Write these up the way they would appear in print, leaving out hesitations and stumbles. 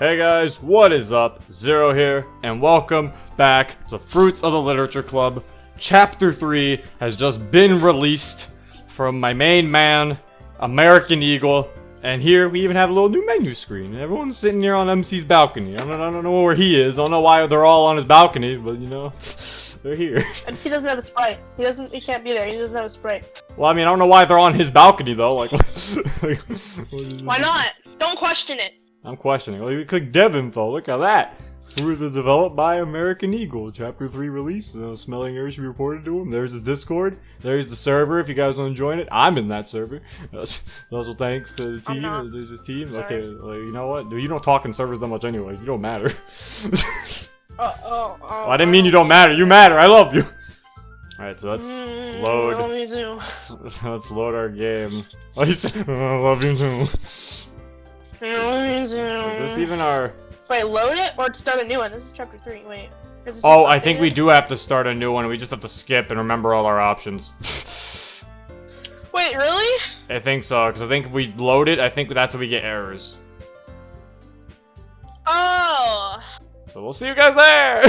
Hey guys, what is up? Zero here, and welcome back to Fruits of the Literature Club. Chapter 3 has just been released from my main man, American Eagle, and here we even have a little new menu screen. Everyone's sitting here on MC's balcony. I don't know where he is. I don't know why they're all on his balcony, but you know, they're here. And he doesn't have a Sprite. He can't be there. He doesn't have a Sprite. Well, I mean, I don't know why they're on his balcony though. Like, Why not? Don't question it. I'm questioning. Well, you click dev info. Look at that. Fruits are developed by American Eagle. Chapter 3 release. Smelling errors should be reported to him. There's his Discord. There's the server if you guys want to join it. I'm in that server. Also thanks to the team. There's his team. Sorry. Okay, you know what? Dude, you don't talk in servers that much anyways. You don't matter. Well, I didn't mean you don't matter. You matter. I love you. Alright, so let's load. Love you too. Let's load our game. Oh, he said, I love you too. Is this even our... Wait, load it or start a new one? This is chapter 3. Wait. Oh, I think we do have to start a new one. We just have to skip and remember all our options. Wait, really? I think so, because I think if we load it, I think that's when we get errors. Oh. So we'll see you guys there!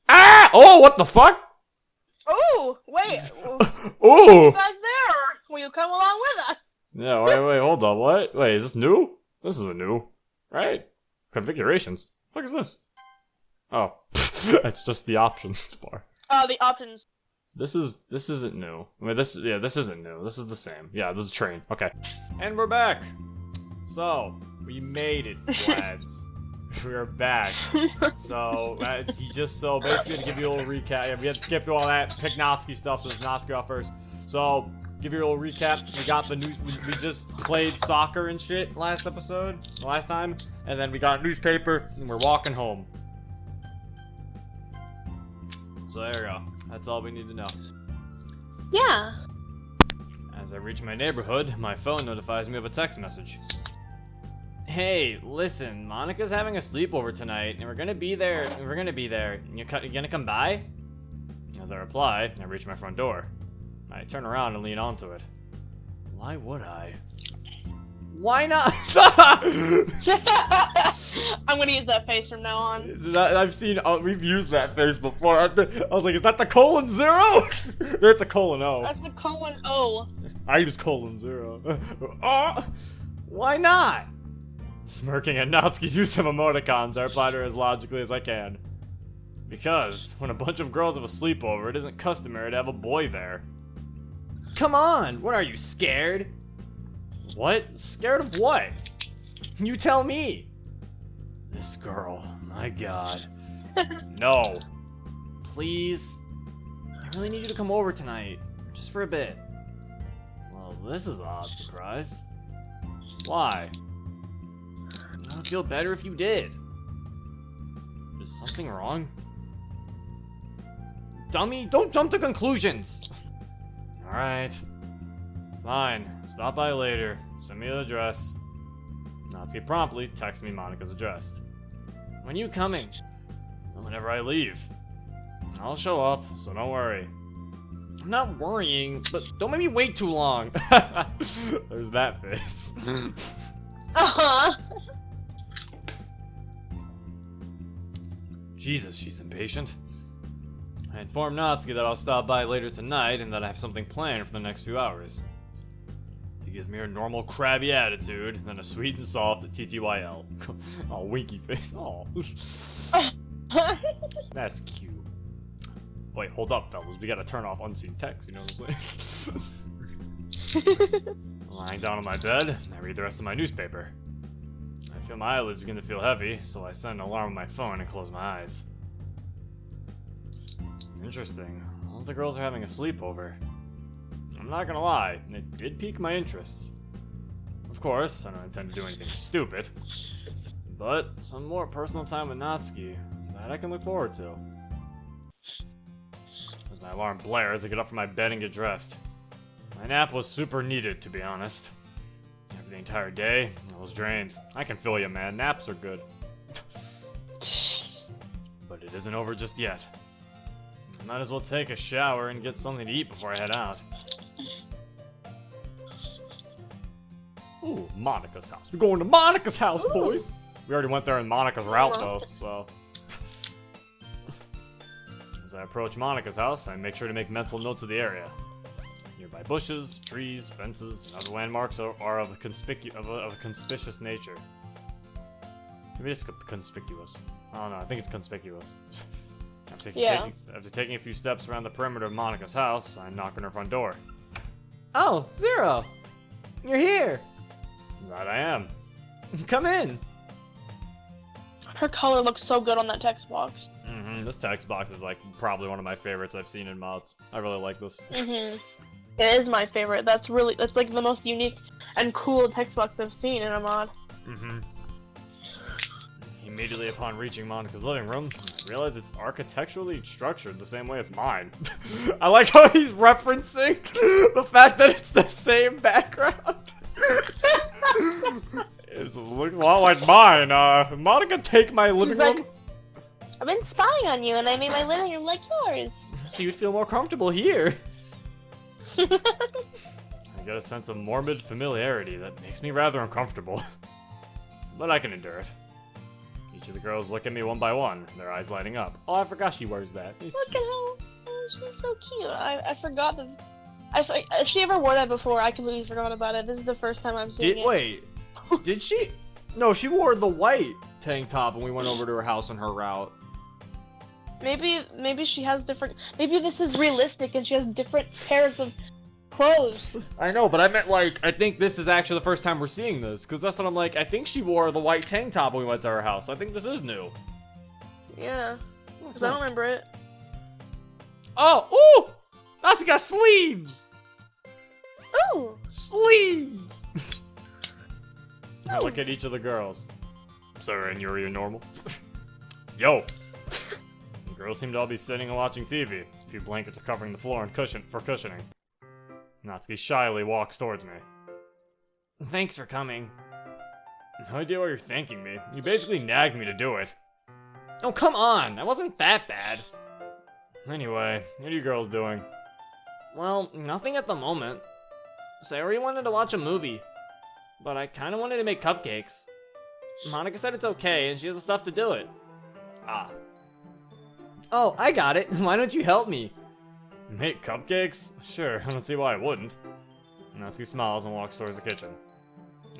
Ah! Oh, what the fuck? Oh, wait. Ooh! You guys there? Will you come along with us? Yeah, wait, hold on, what? Wait, is this new? This isn't new, right? Configurations. What is this? Oh, it's just the options bar. The options. This isn't new. I mean, this isn't new. This is the same. Yeah, this is a train. Okay. And we're back. So, we made it, lads. We're back. So, basically to give you a little recap, we had to skip through all that, pick Natsuki stuff, so it's Natsuki off first. So, give you a little recap. We got the news. We just played soccer and shit last time, and then we got a newspaper, and we're walking home. So there you go. That's all we need to know. Yeah. As I reach my neighborhood, my phone notifies me of a text message. Hey, listen, Monica's having a sleepover tonight, and we're gonna be there. You gonna come by? As I reply, I reach my front door. I turn around and lean onto it. Why would I? Why not? I'm gonna use that face from now on. I've seen, we've used that face before. I was like, is that the colon 0? That's a colon O. That's the colon O. I use colon 0. Why not? Smirking at Natsuki's use of emoticons, I reply to her as logically as I can. Because, when a bunch of girls have a sleepover, it isn't customary to have a boy there. Come on! What are you, scared? What? Scared of what? You tell me! This girl, my god. No. Please? I really need you to come over tonight. Just for a bit. Well, this is an odd surprise. Why? I would feel better if you did. Is something wrong? Dummy, don't jump to conclusions! Alright. Fine. Stop by later. Send me the address. Natsuki promptly texts me Monica's address. When you coming? Whenever I leave. I'll show up, so don't worry. I'm not worrying, but don't make me wait too long. There's that face. Uh-huh. Jesus, she's impatient. I informed Natsuki that I'll stop by later tonight and that I have something planned for the next few hours. She gives me her normal crabby attitude, then a sweet and soft TTYL. Oh, winky face. Oh. That's cute. Wait, hold up, fellas. We gotta turn off unseen text, you know what I'm saying? Lying down on my bed, I read the rest of my newspaper. I feel my eyelids begin to feel heavy, so I set an alarm on my phone and close my eyes. Interesting. All the girls are having a sleepover. I'm not gonna lie, it did pique my interest. Of course, I don't intend to do anything stupid. But some more personal time with Natsuki that I can look forward to. As my alarm blares, I get up from my bed and get dressed. My nap was super needed, to be honest. After the entire day, I was drained. I can feel you, man. Naps are good. But it isn't over just yet. I might as well take a shower and get something to eat before I head out. Ooh, Monica's house. We're going to Monica's house, boys. We already went there in Monica's route, though, so. As I approach Monica's house, I make sure to make mental notes of the area. Nearby bushes, trees, fences, and other landmarks are of a conspicuous nature. Maybe it's conspicuous. I don't know, I think it's conspicuous. After taking a few steps around the perimeter of Monica's house, I knock on her front door. Oh, Zero! You're here! That I am. Come in! Her color looks so good on that text box. This text box is like probably one of my favorites I've seen in mods. I really like this. It is my favorite. That's like the most unique and cool text box I've seen in a mod. Immediately upon reaching Monica's living room, I realize it's architecturally structured the same way as mine. I like how he's referencing the fact that it's the same background. It looks a lot like mine. Monica, take my living room. I've been spying on you and I made my living room like yours. So you'd feel more comfortable here. I get a sense of morbid familiarity that makes me rather uncomfortable. But I can endure it. Each of the girls look at me one by one, their eyes lighting up. Oh, I forgot she wears that. Look at how... Oh, she's so cute. I forgot that... If she ever wore that before, I completely forgot about it. This is the first time I'm seeing it. Wait, did she? No, she wore the white tank top when we went over to her house on her route. Maybe she has different... Maybe this is realistic and she has different pairs of clothes. I know, but I meant like, I think this is actually the first time we're seeing this. Because that's what I'm like, I think she wore the white tank top when we went to her house. I think this is new. Yeah. Because I don't remember it. Oh, ooh! That's got sleeves! Ooh! Sleeves! I look at each of the girls. Sorry, and you're normal? Yo! The girls seem to all be sitting and watching TV. A few blankets are covering the floor and for cushioning. Natsuki shyly walks towards me. Thanks for coming. No idea why you're thanking me. You basically nagged me to do it. Oh, come on! I wasn't that bad. Anyway, what are you girls doing? Well, nothing at the moment. Sayori wanted to watch a movie, but I kind of wanted to make cupcakes. Monica said it's okay, and she has the stuff to do it. Ah. Oh, I got it. Why don't you help me? Make cupcakes? Sure, I don't see why I wouldn't. Natsuki smiles and walks towards the kitchen.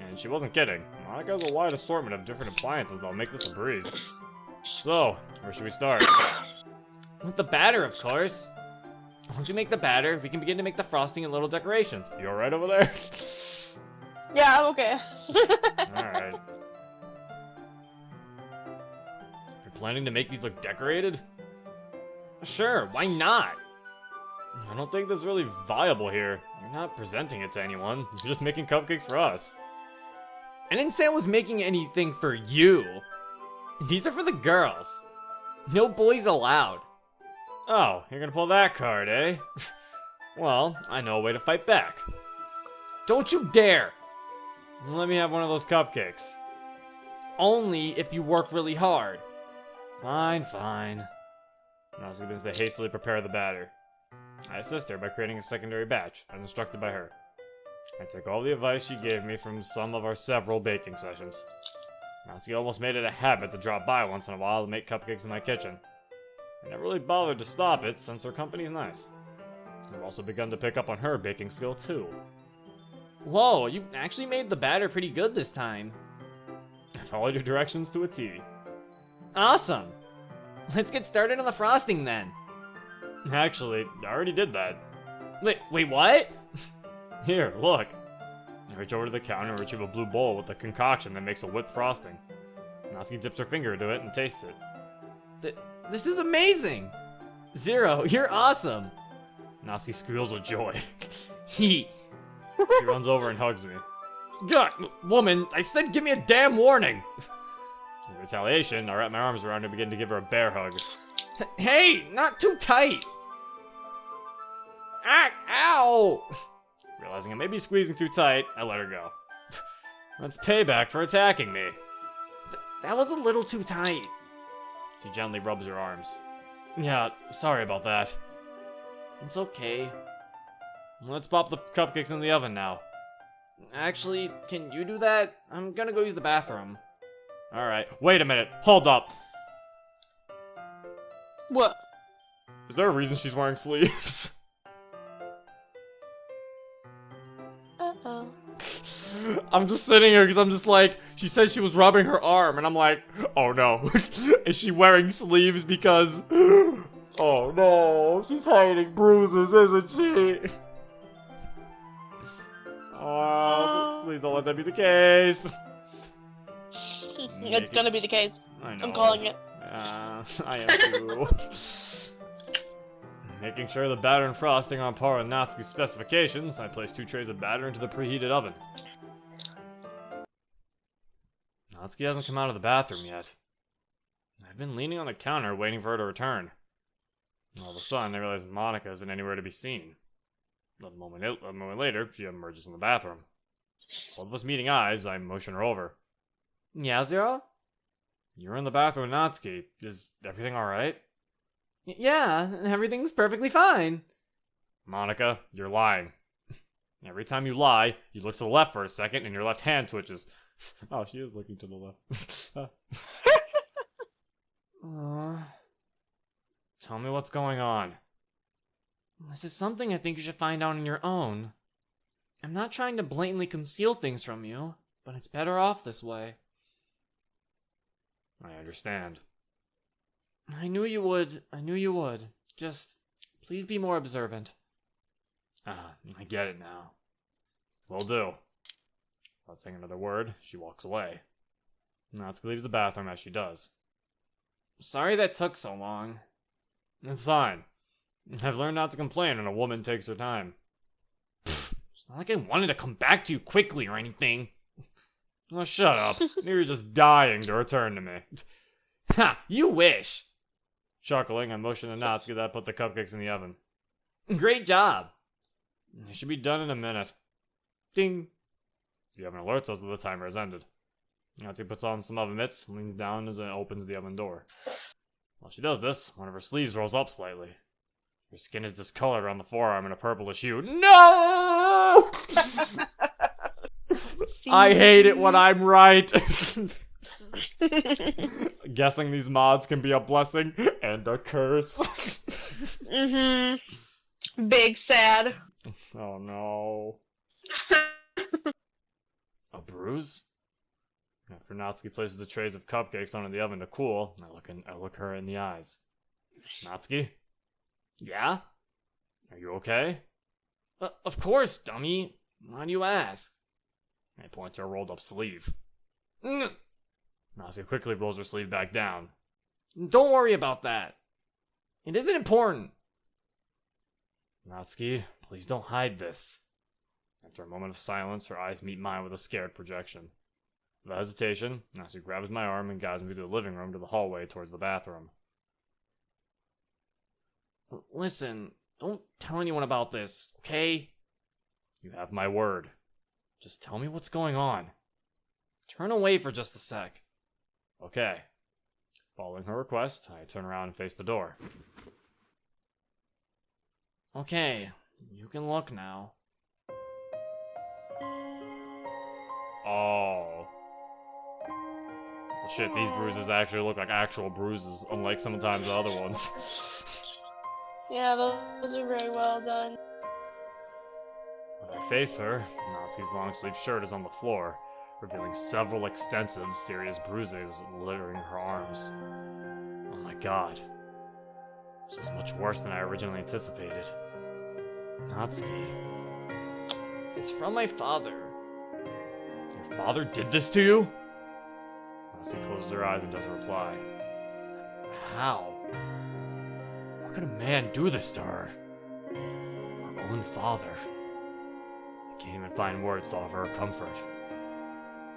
And she wasn't kidding. Monica has a wide assortment of different appliances that'll make this a breeze. So, where should we start? With the batter, of course. Once you make the batter, we can begin to make the frosting and little decorations. You alright over there? Yeah, I'm okay. Alright. You're planning to make these look decorated? Sure, why not? I don't think that's really viable here. You're not presenting it to anyone. You're just making cupcakes for us. I didn't say I was making anything for you. These are for the girls. No boys allowed. Oh, you're gonna pull that card, eh? Well, I know a way to fight back. Don't you dare! Let me have one of those cupcakes. Only if you work really hard. Fine, fine. Natsuki begins to hastily prepare the batter. I assist her by creating a secondary batch, as instructed by her. I take all the advice she gave me from some of our several baking sessions. Natsuki almost made it a habit to drop by once in a while to make cupcakes in my kitchen. I never really bothered to stop it, since her company's nice. I've also begun to pick up on her baking skill, too. Whoa, you actually made the batter pretty good this time. I followed your directions to a T. Awesome! Let's get started on the frosting then. Actually, I already did that. Wait, what? Here, look. I reach over to the counter and retrieve a blue bowl with a concoction that makes a whipped frosting. Natsuki dips her finger into it and tastes it. This is amazing! Zero, you're awesome! Natsuki squeals with joy. He runs over and hugs me. God, woman, I said give me a damn warning! In retaliation, I wrap my arms around her and begin to give her a bear hug. Hey, not too tight! Ah, ow! Realizing I may be squeezing too tight, I let her go. That's payback for attacking me. That was a little too tight. She gently rubs her arms. Yeah, sorry about that. It's okay. Let's pop the cupcakes in the oven now. Actually, can you do that? I'm gonna go use the bathroom. Alright, wait a minute. Hold up. What? Is there a reason she's wearing sleeves? Uh-oh. I'm just sitting here because I'm just like, she said she was rubbing her arm, and I'm like, oh no. Is she wearing sleeves because... Oh no, she's hiding bruises, isn't she? Oh, please don't let that be the case. It's gonna be the case. I know. I'm calling it. I am too. Making sure the batter and frosting are on par with Natsuki's specifications, I place 2 trays of batter into the preheated oven. Natsuki hasn't come out of the bathroom yet. I've been leaning on the counter waiting for her to return. All of a sudden, I realize Monica isn't anywhere to be seen. A moment later, she emerges from the bathroom. Both of us meeting eyes, I motion her over. Yeah, Zero? You're in the bathroom with Natsuki. Is everything alright? Yeah, everything's perfectly fine. Monica, you're lying. Every time you lie, you look to the left for a second and your left hand twitches. Oh, she is looking to the left. Tell me what's going on. This is something I think you should find out on your own. I'm not trying to blatantly conceal things from you, but it's better off this way. I understand. I knew you would. Just, please be more observant. I get it now. Will do. Without saying another word, she walks away. Natsuki leaves the bathroom as she does. Sorry that took so long. It's fine. I've learned not to complain when a woman takes her time. It's not like I wanted to come back to you quickly or anything. Oh, shut up. You're just dying to return to me. Ha! You wish! Chuckling, I motion to Natsuki that I put the cupcakes in the oven. Great job! It should be done in a minute. Ding! The oven alerts us that the timer has ended. Natsuki puts on some oven mitts, leans down and opens the oven door. While she does this, one of her sleeves rolls up slightly. Her skin is discolored around the forearm in a purplish hue. No! I hate it when I'm right. Guessing these mods can be a blessing and a curse. Big sad. Oh no. A bruise? After Natsuki places the trays of cupcakes onto the oven to cool, I look her in the eyes. Natsuki? Yeah? Are you okay? Of course, dummy. Why do you ask? I point to her rolled up sleeve. Natsuki quickly rolls her sleeve back down. Don't worry about that. It isn't important. Natsuki, please don't hide this. After a moment of silence, her eyes meet mine with a scared projection. Without hesitation, Natsuki grabs my arm and guides me through the living room to the hallway towards the bathroom. Listen, don't tell anyone about this, okay? You have my word. Just tell me what's going on. Turn away for just a sec. Okay. Following her request, I turn around and face the door. Okay, you can look now. Oh. Well, shit, these bruises actually look like actual bruises, unlike sometimes the other ones. Yeah, those are very well done. When I face her, Natsuki's long-sleeved shirt is on the floor, revealing several extensive, serious bruises littering her arms. Oh my god. This was much worse than I originally anticipated. Natsuki. It's from my father. Your father did this to you? Natsuki closes her eyes and doesn't reply. How? How could a man do this to her? Her own father. I can't even find words to offer her comfort.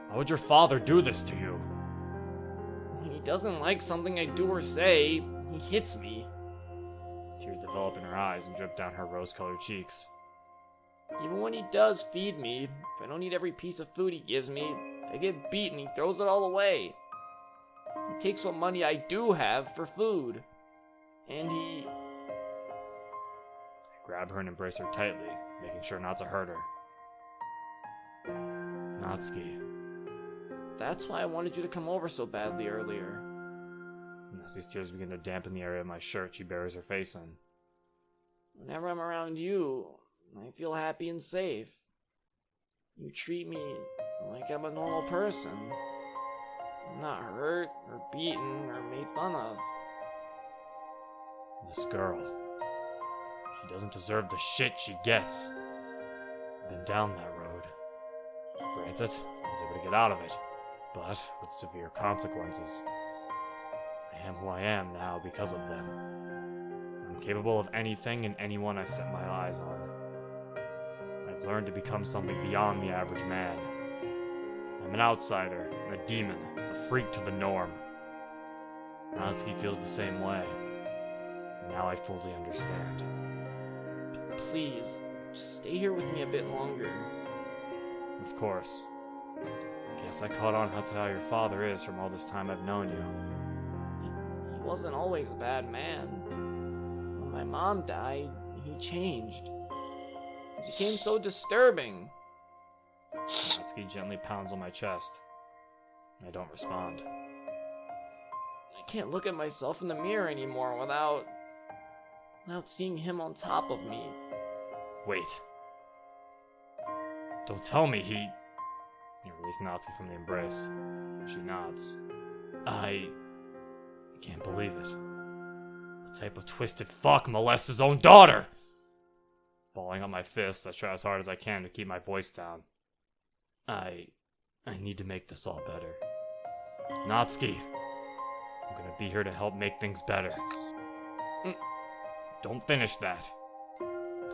Why would your father do this to you? When he doesn't like something I do or say, he hits me. Tears develop in her eyes and drip down her rose-colored cheeks. Even when he does feed me, if I don't eat every piece of food he gives me, I get beat and he throws it all away. He takes what money I do have for food. And he... I grab her and embrace her tightly, making sure not to hurt her. Natsuki. That's why I wanted you to come over so badly earlier. Natsuki's tears begin to dampen the area of my shirt she buries her face in. Whenever I'm around you, I feel happy and safe. You treat me like I'm a normal person. I'm not hurt or beaten or made fun of. This girl, she doesn't deserve the shit she gets. I've been down that road. Granted, I was able to get out of it, but with severe consequences. I am who I am now because of them. I'm capable of anything and anyone I set my eyes on. I've learned to become something beyond the average man. I'm an outsider, a demon, a freak to the norm. Natsuki feels the same way. Now I fully understand. Please, just stay here with me a bit longer. Of course. Guess I caught on to how your father is from all this time I've known you. He wasn't always a bad man. When my mom died, he changed. He became so disturbing. Natsuki gently pounds on my chest. I don't respond. I can't look at myself in the mirror anymore without seeing him on top of me. Wait. Don't tell me he... You release Natsuki from the embrace. She nods. I can't believe it. What type of twisted fuck molests his own daughter? Balling up my fists, I try as hard as I can to keep my voice down. I need to make this all better. Natsuki, I'm gonna be here to help make things better. Don't finish that.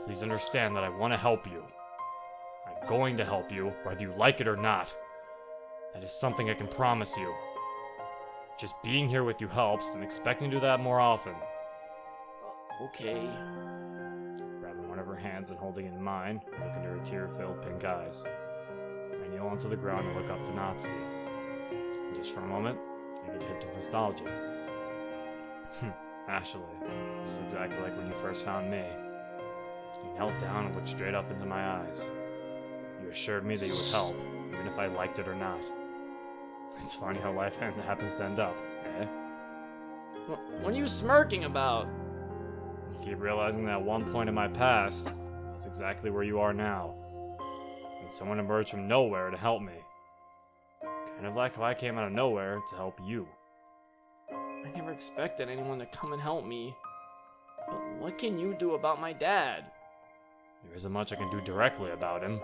Please understand that I want to help you. I'm going to help you, whether you like it or not. That is something I can promise you. Just being here with you helps, and expecting to do that more often. Okay. Grabbing one of her hands and holding it in mine, I look into her tear-filled pink eyes. I kneel onto the ground and look up to Natsuki. And just for a moment, I get hit with nostalgia. Actually, this is exactly like when you first found me. You knelt down and looked straight up into my eyes. You assured me that you would help, even if I liked it or not. It's funny how life happens to end up, eh? What are you smirking about? You keep realizing that at one point in my past, that's exactly where you are now. And someone emerged from nowhere to help me. Kind of like how I came out of nowhere to help you. I never expected anyone to come and help me. But what can you do about my dad? There isn't much I can do directly about him.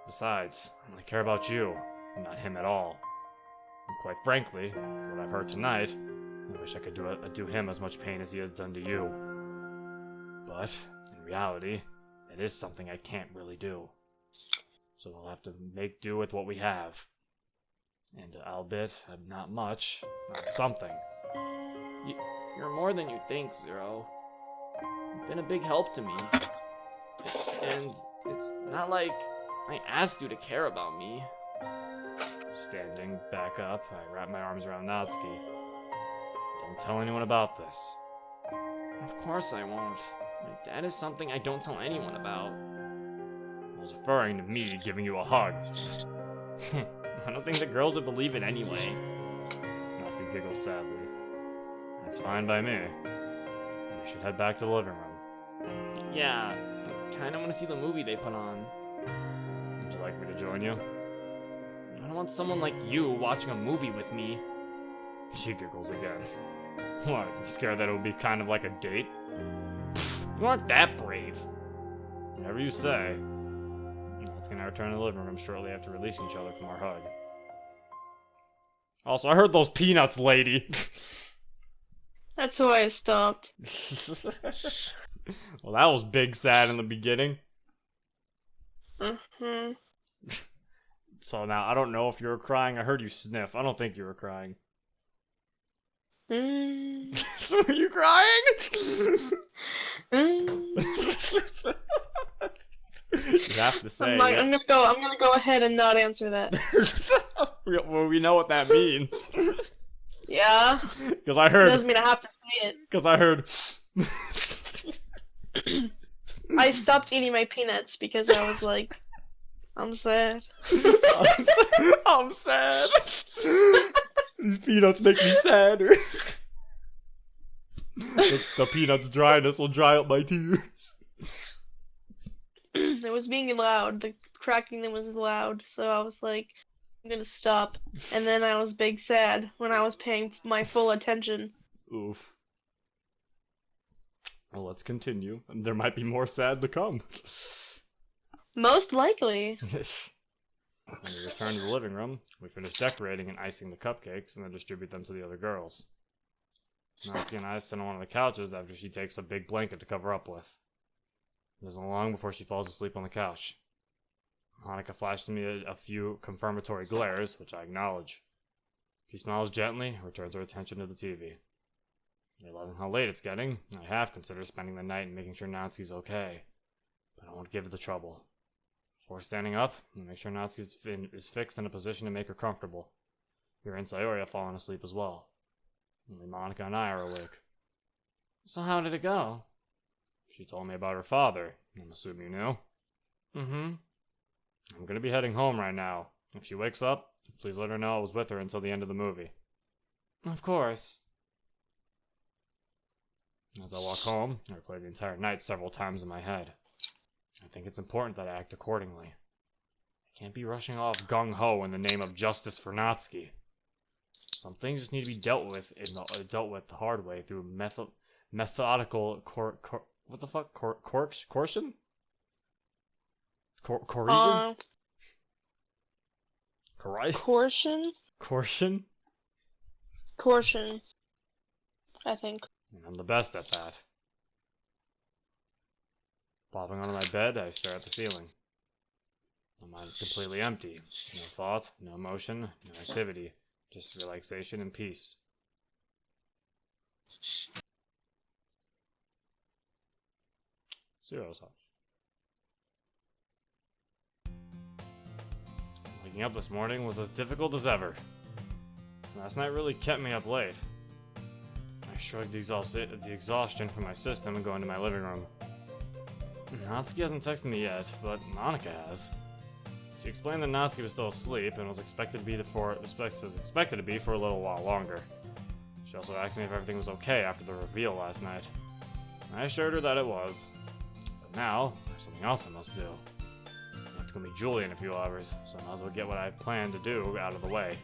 Besides, I only care about you, and not him at all. And quite frankly, from what I've heard tonight, I wish I could do him as much pain as he has done to you. But, in reality, it is something I can't really do. So I'll have to make do with what we have. And albeit not much, something. You're more than you think, Zero. You've been a big help to me. And it's not like I asked you to care about me. Standing back up, I wrap my arms around Natsuki. Don't tell anyone about this. Of course I won't. My dad is something I don't tell anyone about. I was referring to me giving you a hug. I don't think the girls would believe it anyway. Natsuki giggles sadly. That's fine by me. We should head back to the living room. Yeah, I kinda wanna see the movie they put on. Would you like me to join you? I don't want someone like you watching a movie with me. She giggles again. What, you scared that it would be kind of like a date? You aren't that brave. Whatever you say. Let's gonna return to the living room shortly after releasing each other from our hug. Also, I heard those peanuts, lady. That's why I stopped. Well, that was big sad in the beginning. Mm-hmm. So now, I don't know if you were crying. I heard you sniff. I don't think you were crying. Were you crying? You have to say. I'm gonna go ahead and not answer that. Well, we know what that means. Yeah. Because I heard. Doesn't mean I have to say it. Because I heard. I stopped eating my peanuts because I was like, I'm sad. I'm sad. These peanuts make me sadder. The peanuts dryness will dry up my tears. It was being loud. The cracking was loud, so I was like, I'm gonna stop. And then I was big sad when I was paying my full attention. Oof. Well, let's continue. There might be more sad to come. Most likely. When we return to the living room, we finish decorating and icing the cupcakes and then distribute them to the other girls. Natsuki and I sit on one of the couches after she takes a big blanket to cover up with. It isn't long before she falls asleep on the couch. Monica flashed at me a few confirmatory glares, which I acknowledge. She smiles gently and returns her attention to the TV. Realizing how late it's getting, I have considered spending the night and making sure Natsuki's okay, but I won't give it the trouble. Before standing up, I make sure Natsuki is fixed in a position to make her comfortable. Yuri and Sayori have fallen asleep as well. Only Monica and I are awake. So how did it go? She told me about her father. I'm assuming you knew. Mm-hmm. I'm gonna be heading home right now. If she wakes up, please let her know I was with her until the end of the movie. Of course. As I walk home, I replay the entire night several times in my head. I think it's important that I act accordingly. I can't be rushing off gung-ho in the name of justice for Natsuki. Some things just need to be dealt with the hard way through methodical coercion? Coercion? Coercion? Coercion? Coercion. I think. I'm the best at that. Popping onto my bed, I stare at the ceiling. My mind is completely empty. No thought, no emotion, no activity. Just relaxation and peace. Zero's house. Waking up this morning was as difficult as ever. Last night really kept me up late. I shrugged the exhaustion from my system and go into my living room. Natsuki hasn't texted me yet, but Monica has. She explained that Natsuki was still asleep and was expected to be for a little while longer. She also asked me if everything was okay after the reveal last night. I assured her that it was. But now, there's something else I must do. It's gonna be Julia in a few hours, so I might as well get what I plan to do out of the way.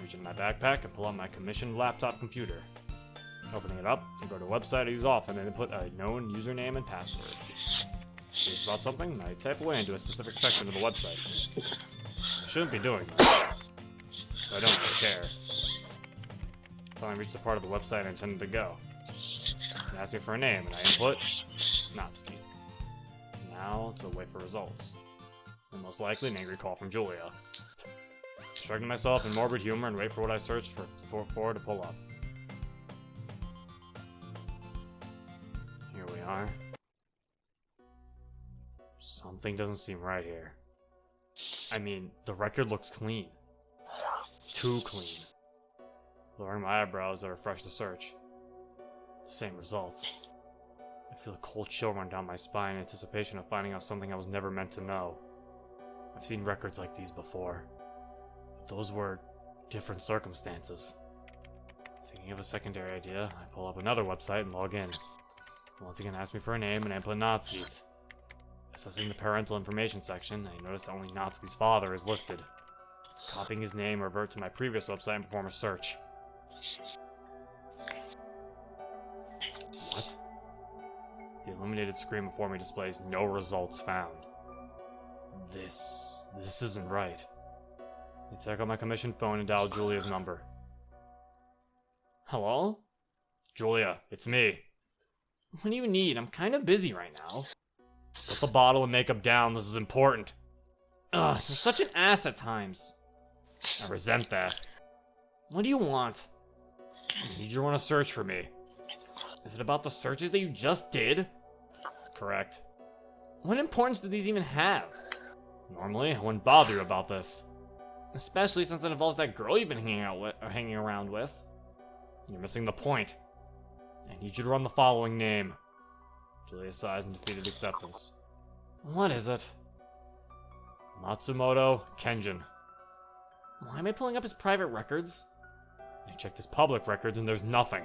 Reach into my backpack and pull out my commissioned laptop computer. Opening it up, I go to a website I use often and input a known username and password. Curious about something, I type away into a specific section of the website. I shouldn't be doing that, but I don't really care. Finally reached the part of the website I intended to go. It asks me for a name, and I input Natsuki. Now to wait for results. And most likely an angry call from Julia. Shrugging myself in morbid humor and wait for what I searched for to pull up. Here we are. Something doesn't seem right here. I mean, the record looks clean. Too clean. Lowering my eyebrows, I refresh the search. The same results. I feel a cold chill run down my spine in anticipation of finding out something I was never meant to know. I've seen records like these before, but those were different circumstances. Thinking of a secondary idea, I pull up another website and log in. Once again, ask me for a name and I input Natsuki's. Assessing the parental information section, I notice that only Natsuki's father is listed. Copying his name, I revert to my previous website and perform a search. What? The illuminated screen before me displays no results found. This isn't right. I take out my commissioned phone and dial Julia's number. Hello? Julia, it's me. What do you need? I'm kind of busy right now. Put the bottle and makeup down, this is important. Ugh, you're such an ass at times. I resent that. What do you want? I need you to run a search for me. Is it about the searches that you just did? Correct. What importance do these even have? Normally, I wouldn't bother you about this. Especially since it involves that girl you've been hanging around with. You're missing the point. I need you to run the following name. Julia sighs in defeated acceptance. What is it? Matsumoto Kenjin. Why am I pulling up his private records? I checked his public records and there's nothing.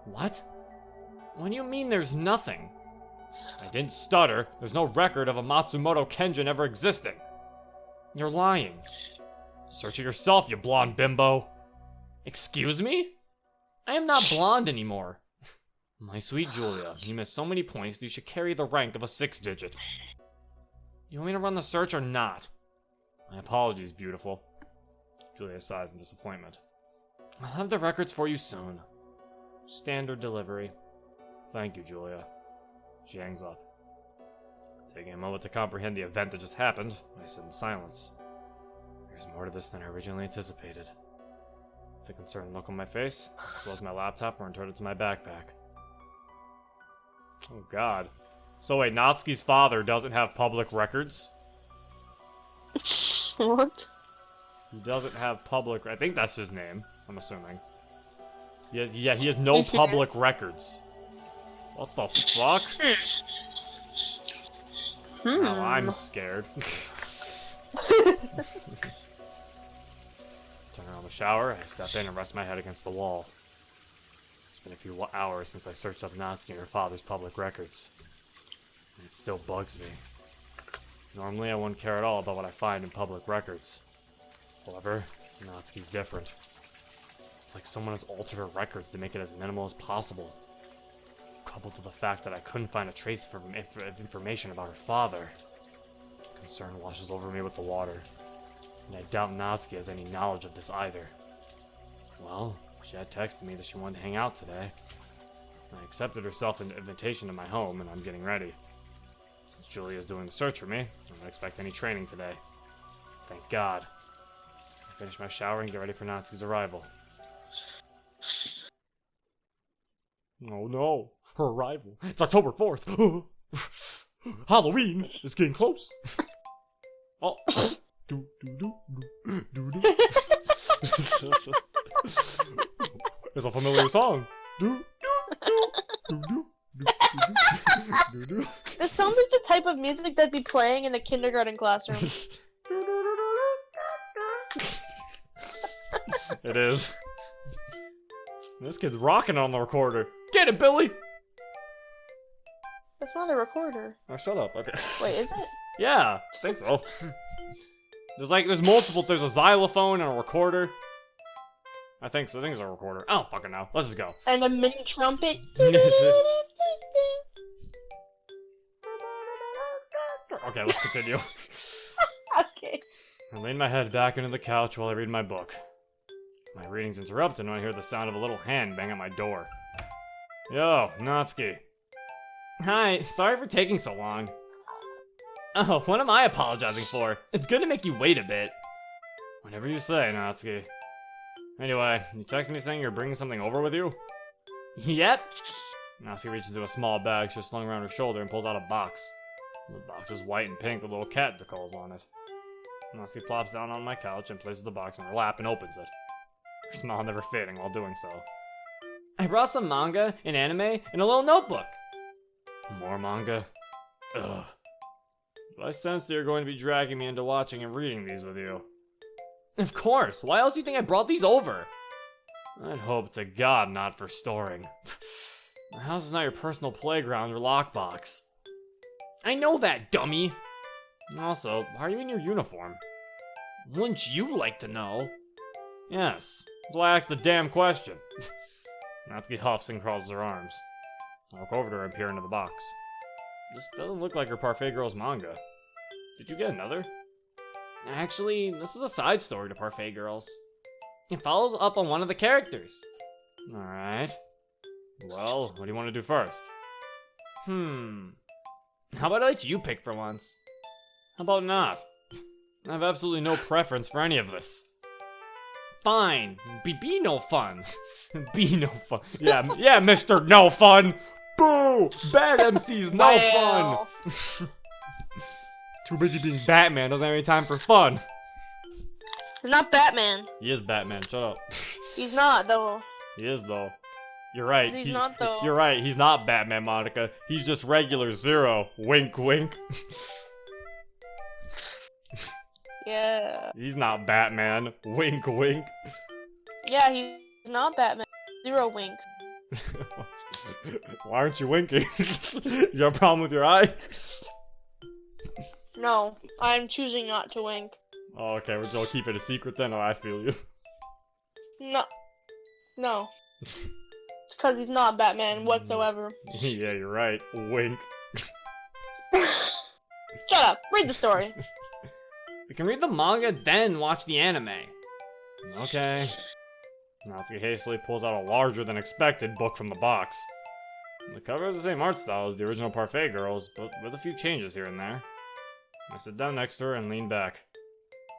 What? What do you mean there's nothing? I didn't stutter. There's no record of a Matsumoto Kenjin ever existing. You're lying. Search it yourself, you blonde bimbo. Excuse me? I am not blonde anymore. My sweet Julia, you missed so many points that you should carry the rank of a 6-digit. You want me to run the search or not? My apologies, beautiful. Julia sighs in disappointment. I'll have the records for you soon. Standard delivery. Thank you, Julia. She hangs up. Taking a moment to comprehend the event that just happened, I sit in silence. There's more to this than I originally anticipated. With a concerned look on my face, I closed my laptop and returned it to my backpack. Oh god. So wait, Natsuki's father doesn't have public records? What? He doesn't have public... I think that's his name, I'm assuming. Yeah, he has no public records. What the fuck? Now I'm scared. Turning on the shower, I step in and rest my head against the wall. It's been a few hours since I searched up Natsuki and her father's public records. And it still bugs me. Normally I wouldn't care at all about what I find in public records. However, Natsuki's different. It's like someone has altered her records to make it as minimal as possible. Coupled to the fact that I couldn't find a trace of information about her father. Concern washes over me with the water. And I doubt Natsuki has any knowledge of this either. Well, she had texted me that she wanted to hang out today. I accepted herself an invitation to my home, and I'm getting ready. Since Julia's doing the search for me, I don't expect any training today. Thank God. I finish my shower and get ready for Natsuki's arrival. Oh no, her arrival. It's October 4th. Halloween is getting close. Oh. Do, do, do, do, do, do. It's a familiar song. Do, do, do, do, do, do, do, do. This sounds like the type of music that'd be playing in a kindergarten classroom. It is. This kid's rocking on the recorder. Get it, Billy! That's not a recorder. Oh, shut up. Okay. Wait, is it? Yeah, I think so. There's multiple. There's a xylophone and a recorder. I think so. I think it's a recorder. I don't fucking know. Let's just go. And a mini trumpet. Okay, let's continue. Okay. I lean my head back into the couch while I read my book. My reading's interrupted when I hear the sound of a little hand bang at my door. Yo, Natsuki. Hi, sorry for taking so long. Oh, what am I apologizing for? It's good to make you wait a bit. Whatever you say, Natsuki. Anyway, you texted me saying you're bringing something over with you? Yep. Natsuki reaches into a small bag she slung around her shoulder and pulls out a box. The box is white and pink with little cat decals on it. Natsuki plops down on my couch and places the box in her lap and opens it. Her smile never fading while doing so. I brought some manga, an anime, and a little notebook. More manga? Ugh. But I sense that you're going to be dragging me into watching and reading these with you. Of course! Why else do you think I brought these over? I'd hope to God not for storing. My house is not your personal playground or lockbox. I know that, dummy! Also, why are you in your uniform? Wouldn't you like to know? Yes, that's why I asked the damn question. Natsuki huffs and crosses her arms. I walk over to her and peer into the box. This doesn't look like her Parfait Girls manga. Did you get another? Actually, this is a side story to Parfait Girls. It follows up on one of the characters. Alright. Well, what do you want to do first? How about I let you pick for once? How about not? I have absolutely no preference for any of this. Fine. Be no fun. Be no fun. Yeah, Mr. No Fun. Boo! Bad MC's no fun. Too busy being Batman, doesn't have any time for fun. He's not Batman. He is Batman, shut up. He's not, though. He is, though. You're right. He's not, though. You're right, he's not Batman, Monica. He's just regular Zero. Wink, wink. Yeah. He's not Batman. Wink, wink. Yeah, he's not Batman. 0 winks. Why aren't you winking? You got a problem with your eye? No, I'm choosing not to wink. Oh, okay. Would y'all keep it a secret then? Oh, I feel you. No. No. It's because he's not Batman whatsoever. Yeah, you're right. Wink. Shut up. Read the story. We can read the manga, then watch the anime. Okay. Natsuki hastily pulls out a larger than expected book from the box. The cover has the same art style as the original Parfait Girls, but with a few changes here and there. I sit down next to her and lean back.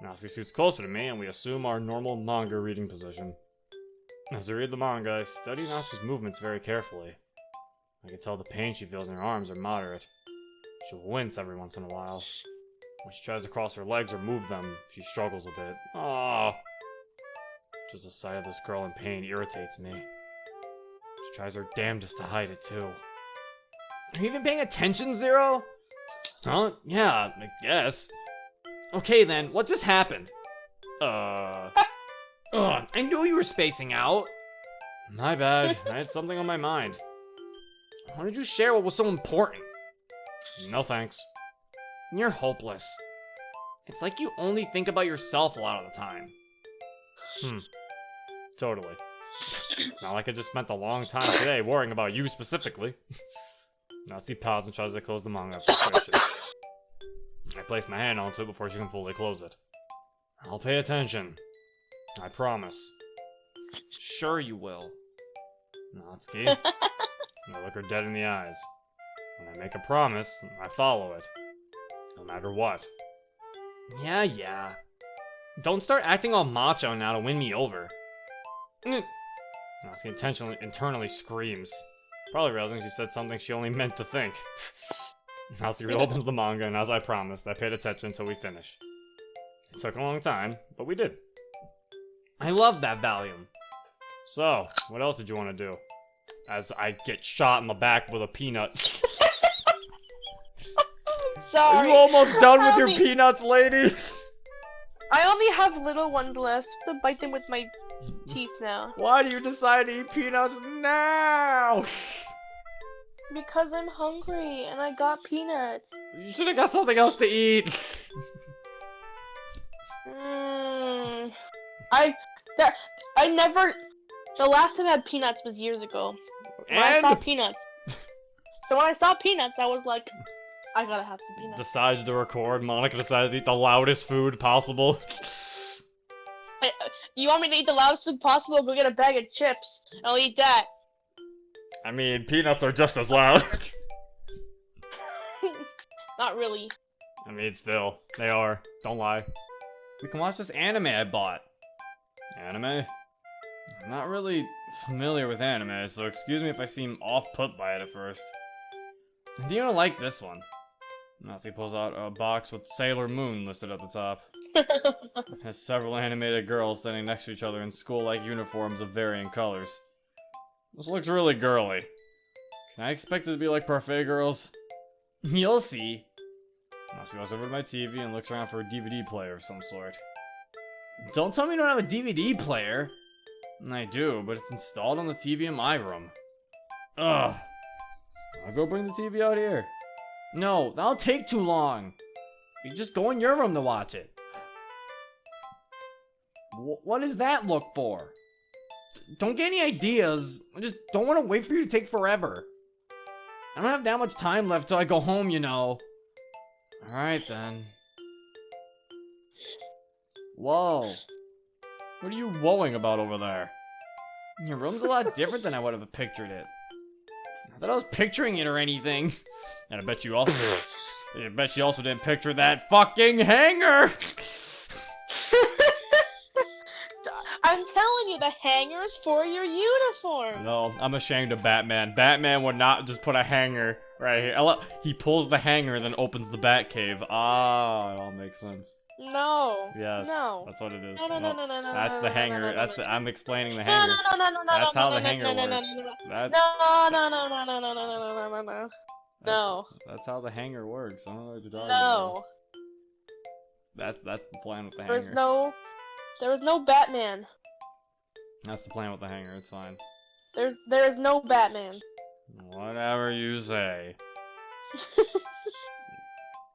Natsuki scoots closer to me, and we assume our normal manga reading position. As I read the manga, I study Natsuki's movements very carefully. I can tell the pain she feels in her arms are moderate. She'll wince every once in a while. When she tries to cross her legs or move them, she struggles a bit. Oh. Just the sight of this girl in pain irritates me. She tries her damnedest to hide it, too. Are you even paying attention, Zero? Huh? Yeah, I guess. Okay then, what just happened? I knew you were spacing out! My bad, I had something on my mind. Why did you share what was so important? No thanks. You're hopeless. It's like you only think about yourself a lot of the time. Totally. It's not like I just spent a long time today worrying about you specifically. Natsuki pouts and tries to close the manga in frustration. I place my hand onto it before she can fully close it. I'll pay attention. I promise. Sure you will. Natsuki. I look her dead in the eyes. When I make a promise, I follow it. No matter what. Yeah. Don't start acting all macho now to win me over. Natsuki internally screams. Probably realizing she said something she only meant to think. Natsuki reopens the manga, and as I promised, I paid attention until we finished. It took a long time, but we did. I loved that volume. So, what else did you want to do? As I get shot in the back with a peanut. Sorry. Are you almost done with your peanuts, lady? I only have little ones left to bite them with my teeth now. Why do you decide to eat peanuts now? Because I'm hungry and I got peanuts. You should have got something else to eat. I never. The last time I had peanuts was years ago. When I saw peanuts. So when I saw peanuts, I was like, I gotta have some peanuts. Decides to record. Monica decides to eat the loudest food possible. You want me to eat the loudest food possible? Go get a bag of chips. I'll eat that. I mean, peanuts are just as loud. Not really. I mean, still, they are. Don't lie. We can watch this anime I bought. Anime? I'm not really familiar with anime, so excuse me if I seem off-put by it at first. Do you like this one? Natsuki pulls out a box with Sailor Moon listed at the top. It has several animated girls standing next to each other in school-like uniforms of varying colors. This looks really girly. Can I expect it to be like Parfait Girls? You'll see. Natsuki goes over to my TV and looks around for a DVD player of some sort. Don't tell me you don't have a DVD player! I do, but it's installed on the TV in my room. Ugh. I'll go bring the TV out here. No, that'll take too long. You just go in your room to watch it. What does that look for? Don't get any ideas. I just don't want to wait for you to take forever. I don't have that much time left till I go home, you know. Alright then. Whoa. What are you whoaing about over there? Your room's a lot different than I would have pictured it. Not that I was picturing it or anything. And I bet you also didn't picture that fucking hanger! I'm telling you, the hanger's for your uniform. No, I'm ashamed of Batman. Batman would not just put a hanger right here. He pulls the hanger, then opens the Batcave. Ah, it all makes sense. No. Yes. No. That's what it is. No. That's the hanger. I'm explaining the hanger. No. That's how the hanger works. No. That's how the hanger works. I don't know what you're talking about. No. That's the plan with the There hanger. was no Batman. That's the plan with the hanger. It's fine. There is no Batman. Whatever you say.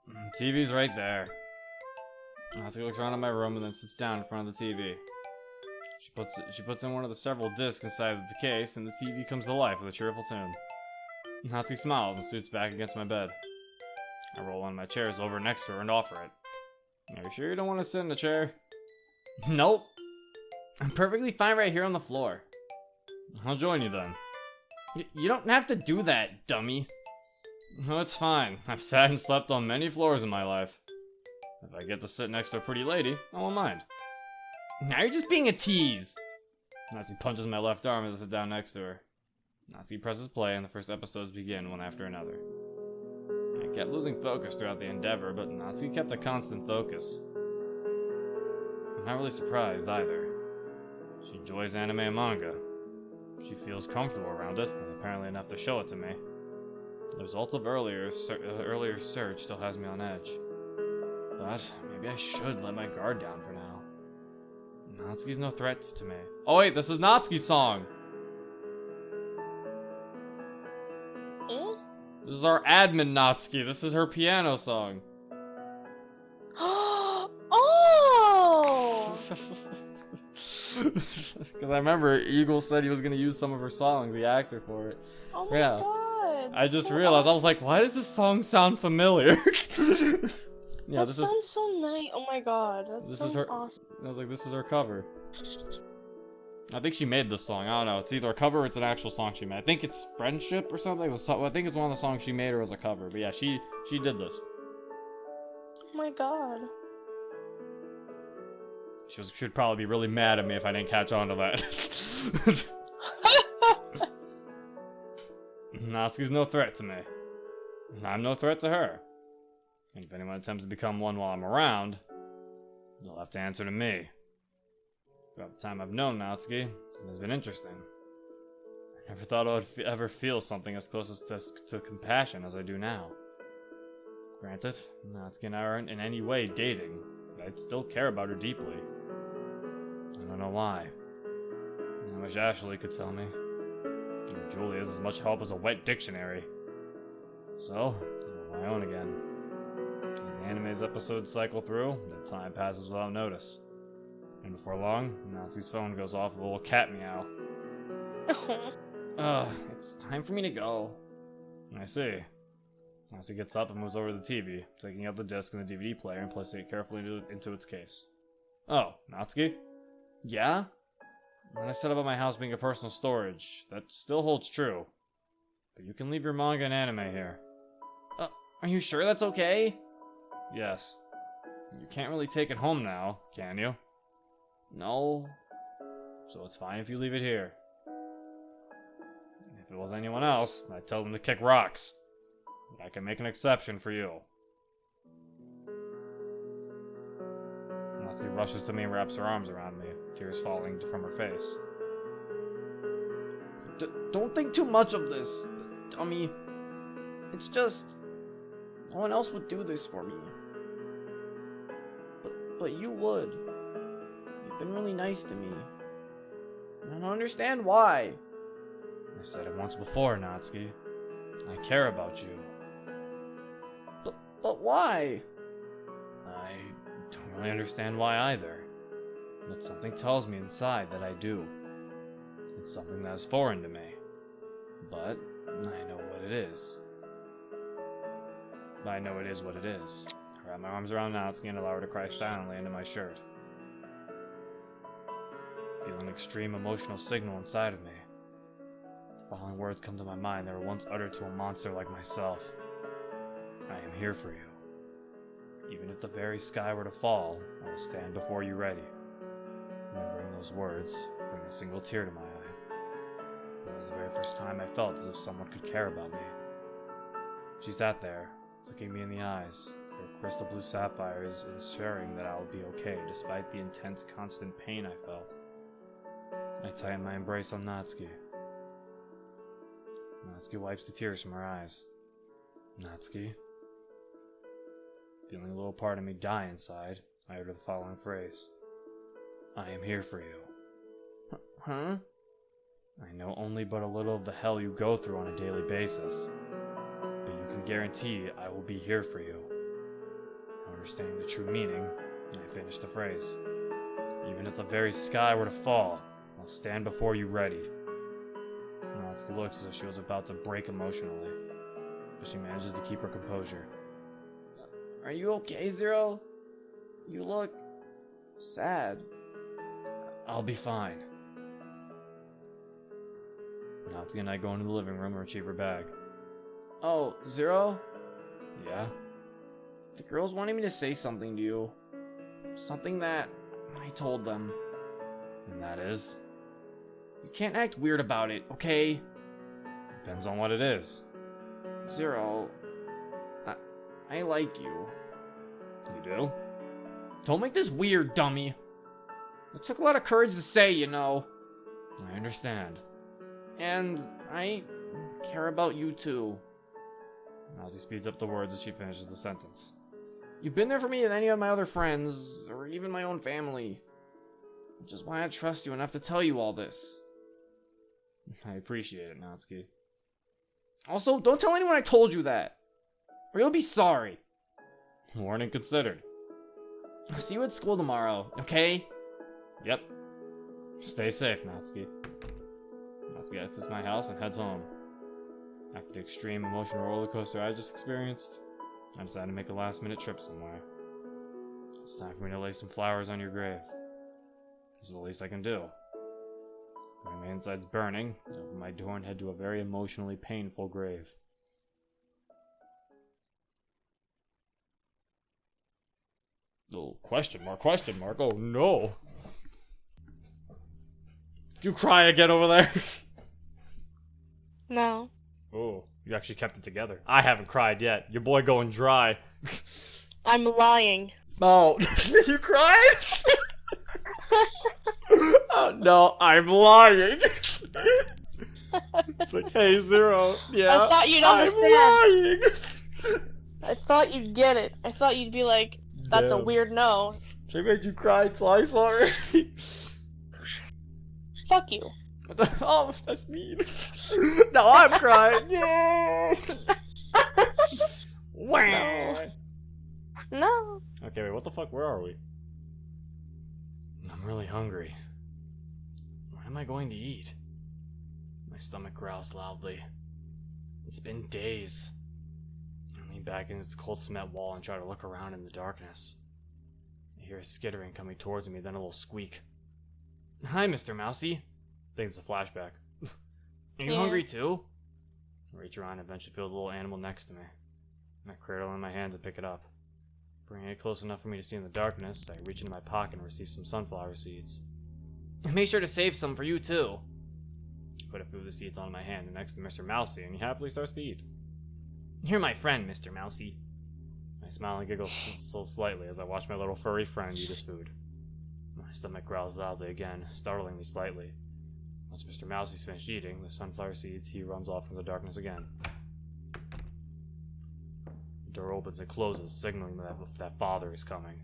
The TV's right there. Natsuki looks around in my room and then sits down in front of the TV. She puts in one of the several discs inside of the case, and the TV comes to life with a cheerful tune. Natsuki smiles and scoots back against my bed. I roll one of my chairs over next to her and offer it. Are you sure you don't want to sit in the chair? Nope. I'm perfectly fine right here on the floor. I'll join you then. You don't have to do that, dummy. No, it's fine. I've sat and slept on many floors in my life. If I get to sit next to a pretty lady, I won't mind. Now you're just being a tease. Natsuki punches my left arm as I sit down next to her. Natsuki presses play and the first episodes begin one after another. I kept losing focus throughout the endeavor, but Natsuki kept a constant focus. I'm not really surprised either. She enjoys anime and manga. She feels comfortable around it, and apparently enough to show it to me. The results of earlier search still has me on edge. But maybe I should let my guard down for now. Natsuki's no threat to me. Oh wait, this is Natsuki's song! Eh? This is our admin Natsuki. This is her piano song. Oh! Because I remember Eagle said he was going to use some of her songs. He asked her for it. Oh my Yeah. god! I just realized, I was like, why does this song sound familiar? Yeah, That sounds so nice. Oh my god, this that is sounds her- awesome. I was like, this is her cover. I think she made this song. I don't know. It's either a cover or it's an actual song she made. I think it's Friendship or something. I think it's one of the songs she made or was a cover. But yeah, she did this. Oh my god. She'd probably be really mad at me if I didn't catch on to that. Natsuki's no threat to me. And I'm no threat to her. And if anyone attempts to become one while I'm around, they'll have to answer to me. Throughout the time I've known Natsuki, it has been interesting. I never thought I would ever feel something as close to compassion as I do now. Granted, Natsuki and I aren't in any way dating, but I still care about her deeply. I don't know why. I wish Ashley could tell me. And Julie is as much help as a wet dictionary. So, I'm on my own again. As the anime's episodes cycle through, the time passes without notice. And before long, Natsuki's phone goes off with a little cat meow. It's time for me to go. I see. Natsuki gets up and moves over to the TV, taking out the disc and the DVD player and placing it carefully into its case. Oh, Natsuki? Yeah? When I said about my house being a personal storage, that still holds true. But you can leave your manga and anime here. Are you sure that's okay? Yes. You can't really take it home now, can you? No. So it's fine if you leave it here. If it was anyone else, I'd tell them to kick rocks. I can make an exception for you. Natsuki rushes to me and wraps her arms around me, tears falling from her face. Don't think too much of this, dummy. It's just... no one else would do this for me. But you would. You've been really nice to me. And I don't understand why. I said it once before, Natsuki. I care about you. But why? I don't really understand why either. But something tells me inside that I do. It's something that is foreign to me. But I know what it is. I know it is what it is. I wrap my arms around Natsuki and allow her to cry silently into my shirt. I feel an extreme emotional signal inside of me. The following words come to my mind that were once uttered to a monster like myself. I am here for you. Even if the very sky were to fall, I will stand before you ready. Remembering those words bring a single tear to my eye. It was the very first time I felt as if someone could care about me. She sat there, looking me in the eyes, her crystal blue sapphires ensuring that I would be okay despite the intense, constant pain I felt. I tightened my embrace on Natsuki. Natsuki wipes the tears from her eyes. Natsuki? Feeling a little part of me die inside, I utter the following phrase. I am here for you. Huh? I know only but a little of the hell you go through on a daily basis, but you can guarantee I will be here for you. Understanding the true meaning, I finish the phrase. Even if the very sky were to fall, I'll stand before you ready. Natsuki looks as if she was about to break emotionally, but she manages to keep her composure. Are you okay, Zero? You look sad. I'll be fine. Natsuki and I go into the living room and retrieve her bag. Oh, Zero? Yeah? The girls wanted me to say something to you. Something that I told them. And that is? You can't act weird about it, okay? Depends on what it is. Zero, I like you. You do? Don't make this weird, dummy. It took a lot of courage to say, you know. I understand. And I care about you too. Natsuki speeds up the words as she finishes the sentence. You've been there for me and any of my other friends, or even my own family. Which is why I trust you enough to tell you all this. I appreciate it, Natsuki. Also, don't tell anyone I told you that. Or you'll be sorry. Warning considered. I'll see you at school tomorrow, okay? Yep. Stay safe, Natsuki. Natsuki gets to my house and heads home. After the extreme emotional roller coaster I just experienced, I decided to make a last-minute trip somewhere. It's time for me to lay some flowers on your grave. This is the least I can do. When my inside's burning, I open my door and head to a very emotionally painful grave. Oh, question mark, oh no! Did you cry again over there? No. Oh, you actually kept it together. I haven't cried yet. Your boy going dry. I'm lying. Oh, you cried? Oh, no, I'm lying. It's like, hey, Zero. Yeah, I thought you'd I'm lying. I thought you'd get it. I thought you'd be like, that's a Damn. weird no. She made you cry twice already. Fuck you. Oh, that's mean. No, I'm crying. Yeah. Wah. No. Okay, wait, what the fuck? Where are we? I'm really hungry. What am I going to eat? My stomach growls loudly. It's been days. I lean back against the cold cement wall and try to look around in the darkness. I hear a skittering coming towards me, then a little squeak. Hi, Mr. Mousy. I think it's a flashback. Are you Yeah. hungry too? I reach around and eventually feel the little animal next to me. I cradle it in my hands and pick it up. Bringing it close enough for me to see in the darkness, I reach into my pocket and receive some sunflower seeds. Make sure to save some for you too. I put a few of the seeds on my hand and next to Mr. Mousy, and he happily starts to eat. You're my friend, Mr. Mousy. I smile and giggle so slightly as I watch my little furry friend eat his food. My stomach growls loudly again, startling me slightly. Once Mr. Mousy's finished eating the sunflower seeds, he runs off from the darkness again. The door opens and closes, signaling that father is coming.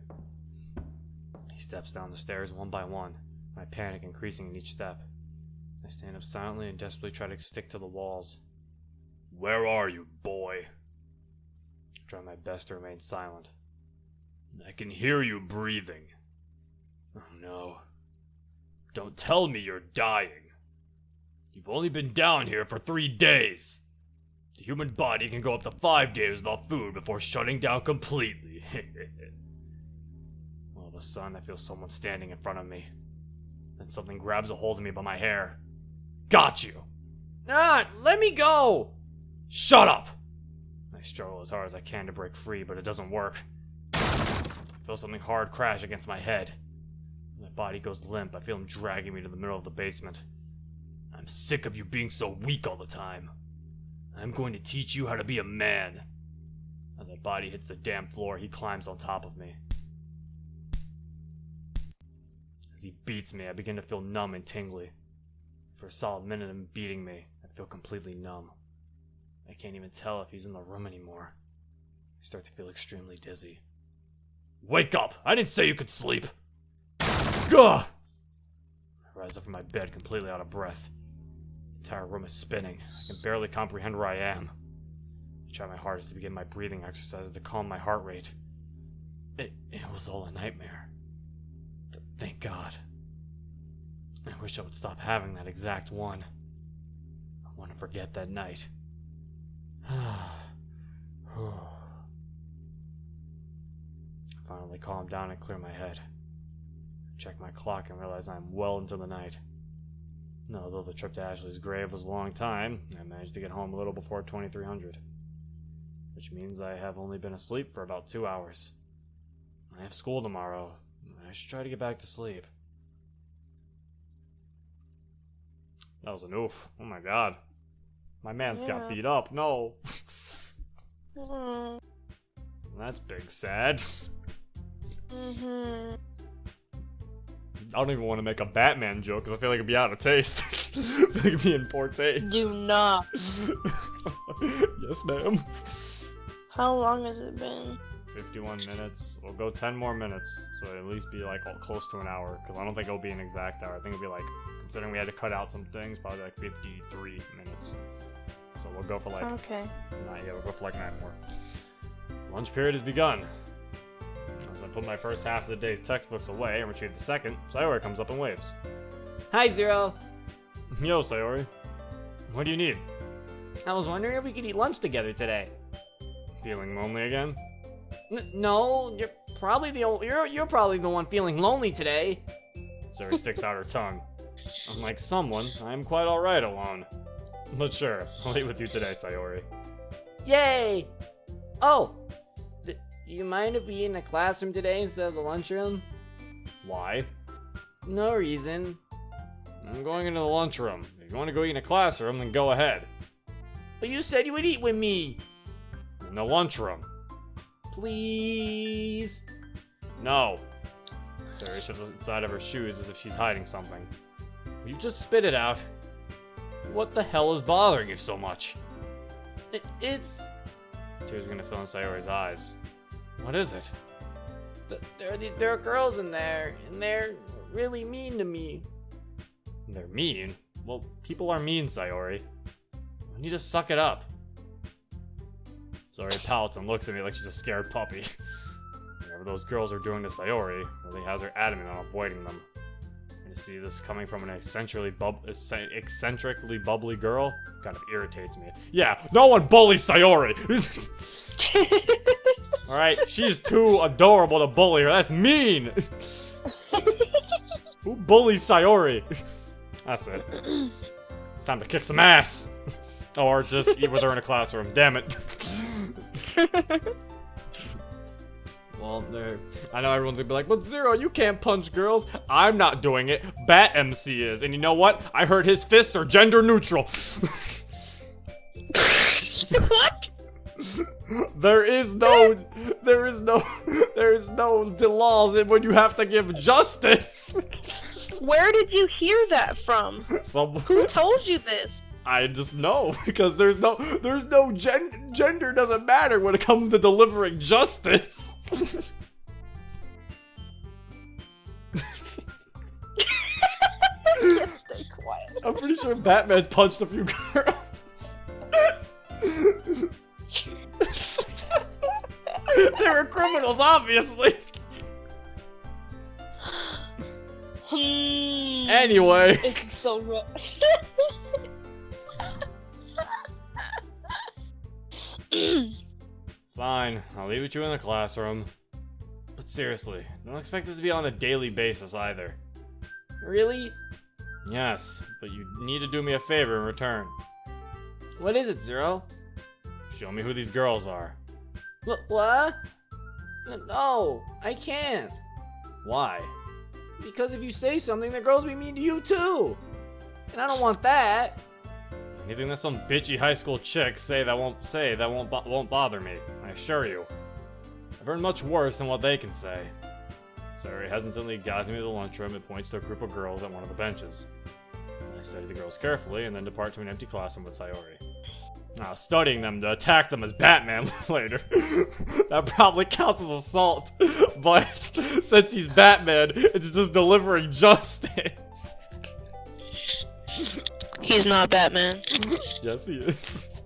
He steps down the stairs one by one, my panic increasing in each step. I stand up silently and desperately try to stick to the walls. Where are you, boy? I try my best to remain silent. I can hear you breathing. Oh no. Don't tell me you're dying. You've only been down here for 3 days. The human body can go up to 5 days without food before shutting down completely. All of a sudden, I feel someone standing in front of me. Then something grabs a hold of me by my hair. Got you! Ah, let me go! Shut up! I struggle as hard as I can to break free, but it doesn't work. I feel something hard crash against my head. My body goes limp. I feel him dragging me to the middle of the basement. I'm sick of you being so weak all the time. I'm going to teach you how to be a man. As my body hits the damn floor, he climbs on top of me. As he beats me, I begin to feel numb and tingly. For a solid minute of him beating me, I feel completely numb. I can't even tell if he's in the room anymore. I start to feel extremely dizzy. Wake up! I didn't say you could sleep! Gah! I rise up from my bed completely out of breath. The entire room is spinning. I can barely comprehend where I am. I try my hardest to begin my breathing exercises to calm my heart rate. It was all a nightmare. Thank God. I wish I would stop having that exact one. I want to forget that night. I finally calm down and clear my head. Check my clock and realize I'm well into the night. Although the trip to Ashley's grave was a long time, I managed to get home a little before 2300. Which means I have only been asleep for about 2 hours. I have school tomorrow. I should try to get back to sleep. That was an oof. Oh my god. My man's got beat up. No. That's big sad. Mm-hmm. I don't even want to make a Batman joke because I feel like it'd be out of taste. I feel like it'd be in poor taste. Do not. Yes, ma'am. How long has it been? 51 minutes. We'll go 10 more minutes, so it'll at least be like close to an hour. Because I don't think it'll be an exact hour. I think it'll be like, considering we had to cut out some things, probably like 53 minutes. So we'll go for like. Okay. We'll go for like 9 more. Lunch period has begun. As I put my first half of the day's textbooks away and retrieve the second, Sayori comes up and waves. Hi, Zero. Yo, Sayori. What do you need? I was wondering if we could eat lunch together today. Feeling lonely again? No, you're probably you're probably the one feeling lonely today. Sayori sticks out her tongue. Unlike someone, I am quite alright alone. But sure, I'll eat with you today, Sayori. Yay! Oh, do you mind if we eat in the classroom today instead of the lunchroom? Why? No reason. I'm going into the lunchroom. If you want to go eat in a classroom, then go ahead. But you said you would eat with me. In the lunchroom. Please? No. Sayori shifts inside of her shoes as if she's hiding something. Will you just spit it out? What the hell is bothering you so much? It's... Tears are gonna fill in Sayori's eyes. What is it? There are girls in there, and they're really mean to me. They're mean? Well, people are mean, Sayori. You need to suck it up. Sayori pouts and looks at me like she's a scared puppy. Whatever those girls are doing to Sayori really has her adamant on avoiding them. You see this coming from an eccentrically bubbly girl? Kind of irritates me. Yeah, no one bullies Sayori! Alright, she's too adorable to bully her. That's mean! Who bullies Sayori? That's it. It's time to kick some ass! Or just eat with her in a classroom. Damn it. Well, I know everyone's gonna be like, but Zero, you can't punch girls. I'm not doing it. Bat MC is. And you know what? I heard his fists are gender neutral. What? There is no laws when you have to give justice. Where did you hear that from? Who told you this? I just know, because there's no gender doesn't matter when it comes to delivering justice. Just stay quiet. I'm pretty sure Batman punched a few girls. They were criminals, obviously. Anyway. It's so rough. Fine, I'll leave with you in the classroom. But seriously, don't expect this to be on a daily basis either. Really? Yes, but you need to do me a favor in return. What is it, Zero? Show me who these girls are. What? No, I can't. Why? Because if you say something, the girls will be mean to you too. And I don't want that. Anything that some bitchy high school chick won't bother me. I assure you. I've heard much worse than what they can say. Sayori hesitantly guides me to the lunchroom and points to a group of girls at one of the benches. I study the girls carefully and then depart to an empty classroom with Sayori. Studying them to attack them as Batman later. That probably counts as assault. But since he's Batman, it's just delivering justice. He's not Batman. Yes, he is.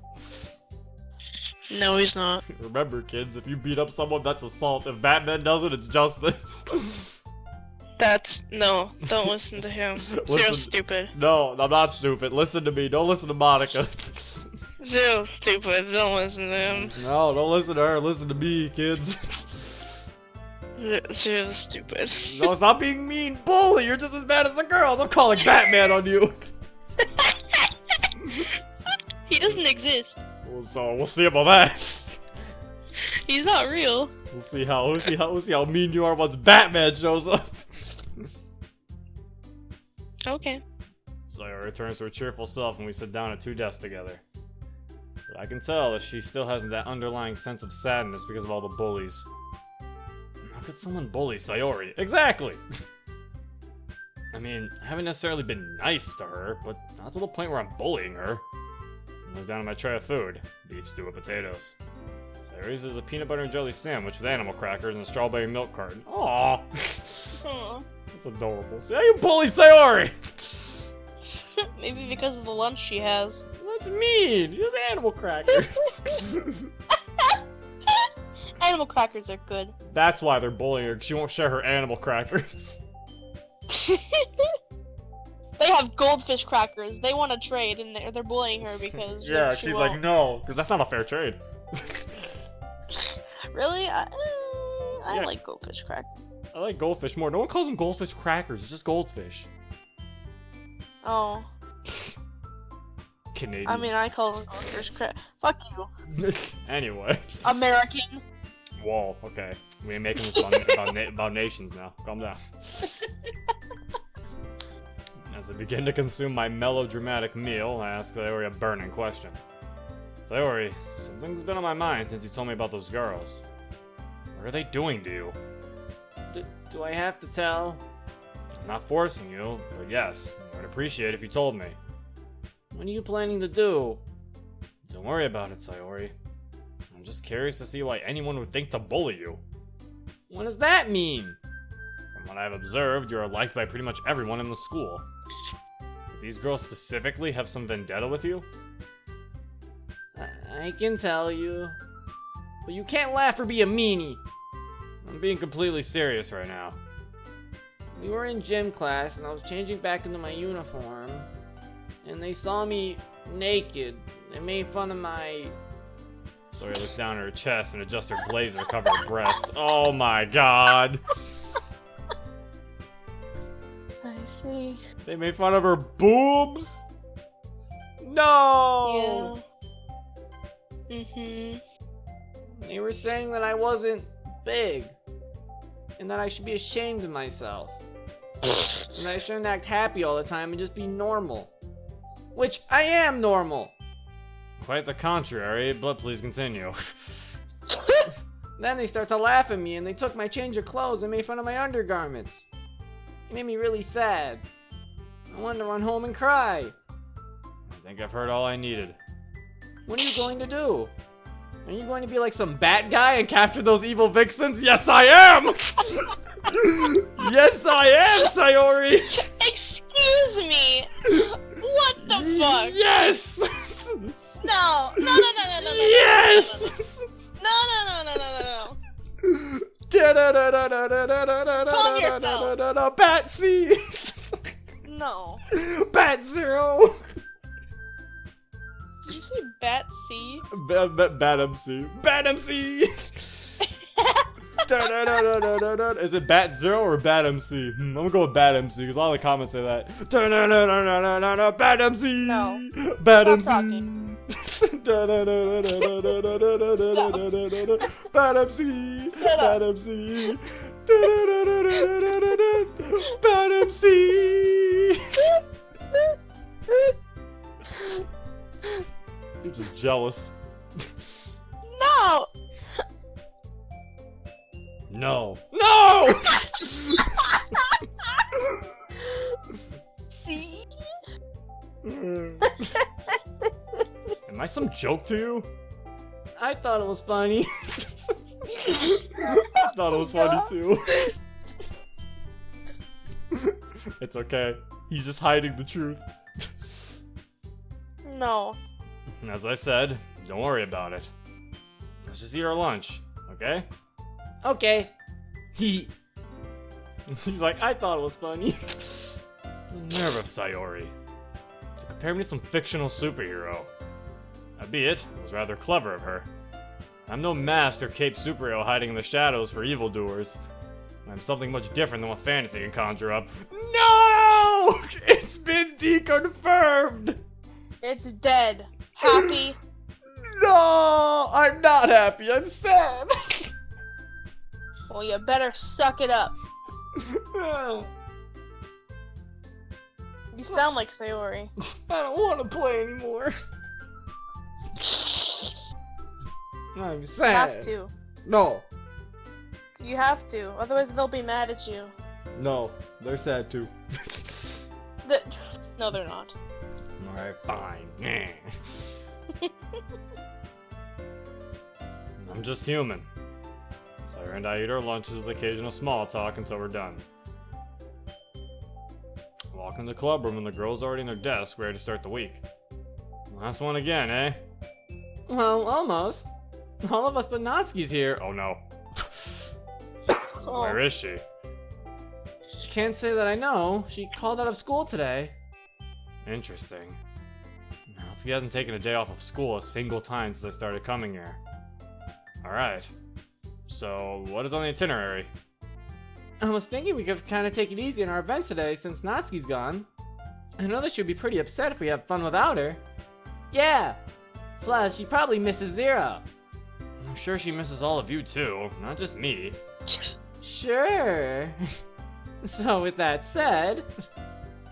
No, he's not. Remember, kids, if you beat up someone, that's assault. If Batman does it, it's justice. No, don't listen to him. Zero's stupid. No, I'm not stupid. Listen to me. Don't listen to Monica. Zero's stupid. Don't listen to him. No, don't listen to her. Listen to me, kids. Zero's stupid. No, stop being mean. Bully, you're just as bad as the girls. I'm calling Batman on you. He doesn't exist. So we'll see about that. He's not real. We'll see how mean you are once Batman shows up. Okay. Sayori returns to her cheerful self and we sit down at 2 desks together. But I can tell that she still has that underlying sense of sadness because of all the bullies. How could someone bully Sayori? Exactly! I mean, I haven't necessarily been nice to her, but not to the point where I'm bullying her. I look down at my tray of food. Beef stew with potatoes. Sayori's is a peanut butter and jelly sandwich with animal crackers and a strawberry milk carton. Aww! Aw. That's adorable. See how you bully Sayori! Maybe because of the lunch she has. That's mean! Use animal crackers! Animal crackers are good. That's why they're bullying her, 'cause she won't share her animal crackers. They have goldfish crackers. They want to trade, and they're bullying her because Yeah, she she's won't. like, no, because that's not a fair trade. Really? I Yeah. like goldfish crackers. I like goldfish more. No one calls them goldfish crackers, it's just goldfish. Oh. Canadian. I mean, I call them goldfish crackers. Fuck you. Anyway. American. Whoa, okay. We ain't making this about nations now. Calm down. As I begin to consume my melodramatic meal, I ask Sayori a burning question. Sayori, something's been on my mind since you told me about those girls. What are they doing to you? Do I have to tell? I'm not forcing you, but yes, I'd appreciate it if you told me. What are you planning to do? Don't worry about it, Sayori. I'm just curious to see why anyone would think to bully you. What does that mean? From what I've observed, you are liked by pretty much everyone in the school. Do these girls specifically have some vendetta with you? I can tell you. But you can't laugh or be a meanie. I'm being completely serious right now. We were in gym class and I was changing back into my uniform. And they saw me naked. They made fun of my... Sayori looks down at her chest and adjusts her blazer to cover her breasts. Oh my god! I see. They made fun of her boobs? No! Yeah. Mhm. They were saying that I wasn't big. And that I should be ashamed of myself. And that I shouldn't act happy all the time and just be normal. Which I am normal! Quite the contrary, but please continue. Then they start to laugh at me and they took my change of clothes and made fun of my undergarments. It made me really sad. I wanted to run home and cry. I think I've heard all I needed. What are you going to do? Are you going to be like some bat guy and capture those evil vixens? Yes, I am! Yes, I am, Sayori! Excuse me. What the fuck? Yes! No. Yes! No. Calm yourself. Batsy! No. Bat Zero! Did you say Bat C? Bat MC. Bat MC! Is it Bat Zero or Bat MC? I'm gonna go with Bat MC because all the comments say that. Bat MC! No. Bat Stop MC! talking. Bat MC! Shut Bat up. MC! Bat MC! You're just jealous. No. No. No! See? And Am I some joke to you? I thought it was funny. I thought it was funny too. It's okay. He's just hiding the truth. No. As I said, don't worry about it. Let's just eat our lunch, okay? Okay. He's like, I thought it was funny. The nerve of Sayori to compare me to some fictional superhero. Albeit, it was rather clever of her. I'm no masked or caped superhero hiding in the shadows for evildoers. I'm something much different than what fantasy can conjure up. No! It's been deconfirmed! It's dead. Happy. No! I'm not happy, I'm sad! Well, you better suck it up. You sound like Sayori. I don't want to play anymore. I'm You sad. have to. No. You have to. Otherwise, they'll be mad at you. No, they're sad too. No, they're not. Alright, fine. Nah. I'm just human. Sayori and I eat our lunches with occasional small talk until we're done. Walk in the club room and the girls are already in their desk ready to start the week. Last one again, eh? Well, almost. All of us but Natsuki's here. Oh no. Oh. Where is she? Can't say that I know. She called out of school today. Interesting. Natsuki hasn't taken a day off of school a single time since I started coming here. Alright. So, what is on the itinerary? I was thinking we could kind of take it easy in our events today since Natsuki's gone. I know that she'd be pretty upset if we have fun without her. Yeah! Plus, she probably misses Zero. I'm sure she misses all of you too, not just me. Sure. So with that said,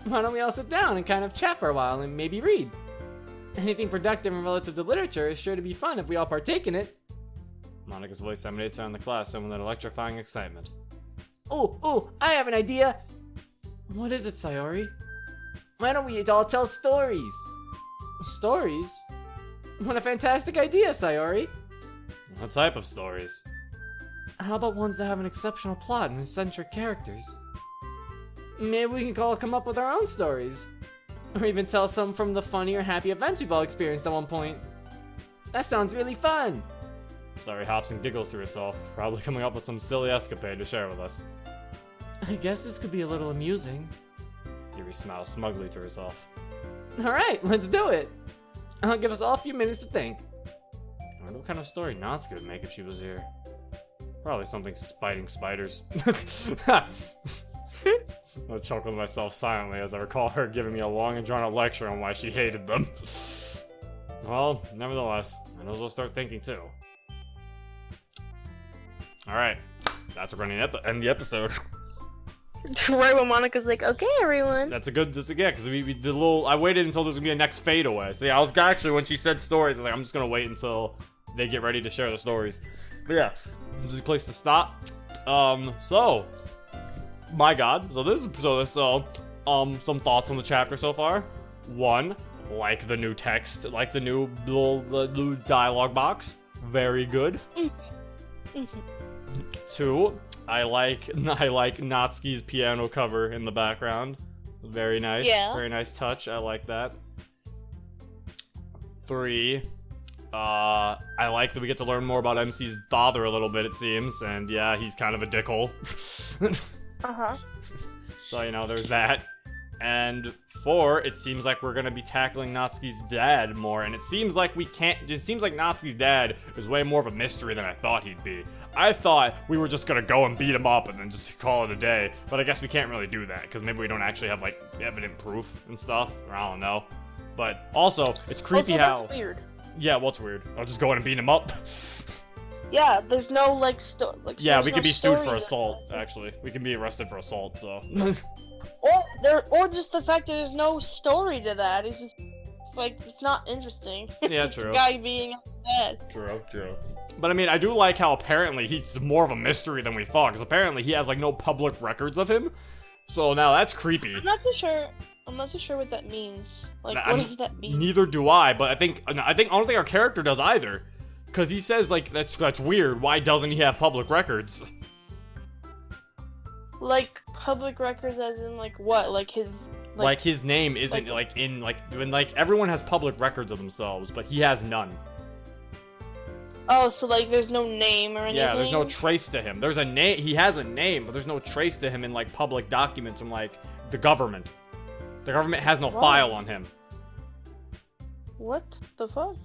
why don't we all sit down and kind of chat for a while and maybe read? Anything productive and relative to literature is sure to be fun if we all partake in it. Monika's voice emanates out in the classroom with an electrifying excitement. Oh, I have an idea! What is it, Sayori? Why don't we all tell stories? Stories? What a fantastic idea, Sayori! What type of stories? How about ones that have an exceptional plot and eccentric characters? Maybe we can all come up with our own stories. Or even tell some from the funny or happy events we've all experienced at one point. That sounds really fun! Sayori hops and giggles to herself, probably coming up with some silly escapade to share with us. I guess this could be a little amusing. Yuri smiles smugly to herself. Alright, let's do it! I'll give us all a few minutes to think. I wonder what kind of story Natsuki would make if she was here. Probably something spiting spiders. I'll chuckle to myself silently as I recall her giving me a long and drawn-out lecture on why she hated them. Well, nevertheless, I know I'll start thinking too. Alright, that's where we're gonna end the episode. Right when Monica's like, okay, everyone. That's yeah, because we did a little. I waited until there's gonna be a next fade away. So yeah, I was actually when she said stories, I was like, I'm just gonna wait until they get ready to share the stories. But yeah, this is a place to stop. So my God, some thoughts on the chapter so far. 1, like the new text, like the new little dialogue box, very good. 2, I like Natsuki's piano cover in the background. Very nice. Yeah. Very nice touch. I like that. 3, I like that we get to learn more about MC's father a little bit, it seems. And yeah, he's kind of a dickhole. Uh-huh. So, you know, there's that. And 4, it seems like we're gonna be tackling Natsuki's dad more, and it seems like Natsuki's dad is way more of a mystery than I thought he'd be. I thought we were just gonna go and beat him up and then just call it a day, but I guess we can't really do that, because maybe we don't actually have, like, evident proof and stuff, or I don't know. But also, it's creepy Also, how... that's weird. Yeah, what's weird? I'll just go in and beat him up. Yeah, there's no, like, Yeah, there's we no could be sued story for to assault, that. actually. We can be arrested for assault, so... Or just the fact that there's no story to that. It's just, it's not interesting. It's Yeah, just true. a guy being dead. True. But I mean, I do like how apparently he's more of a mystery than we thought, because apparently he has, like, no public records of him. So now that's creepy. I'm not too sure. I'm not too sure what that means. Like, Nah, what does that mean? Neither do I, but I don't think our character does either. Because he says, like, that's weird. Why doesn't he have public records? Like, public records as in, like, what? Like, his... Like his name isn't, when, everyone has public records of themselves, but he has none. Oh, so, like, there's no name or anything? Yeah, there's no trace to him. There's a name, he has a name, but there's no trace to him in, like, public documents from, like, the government. The government has no file on him. What the fuck?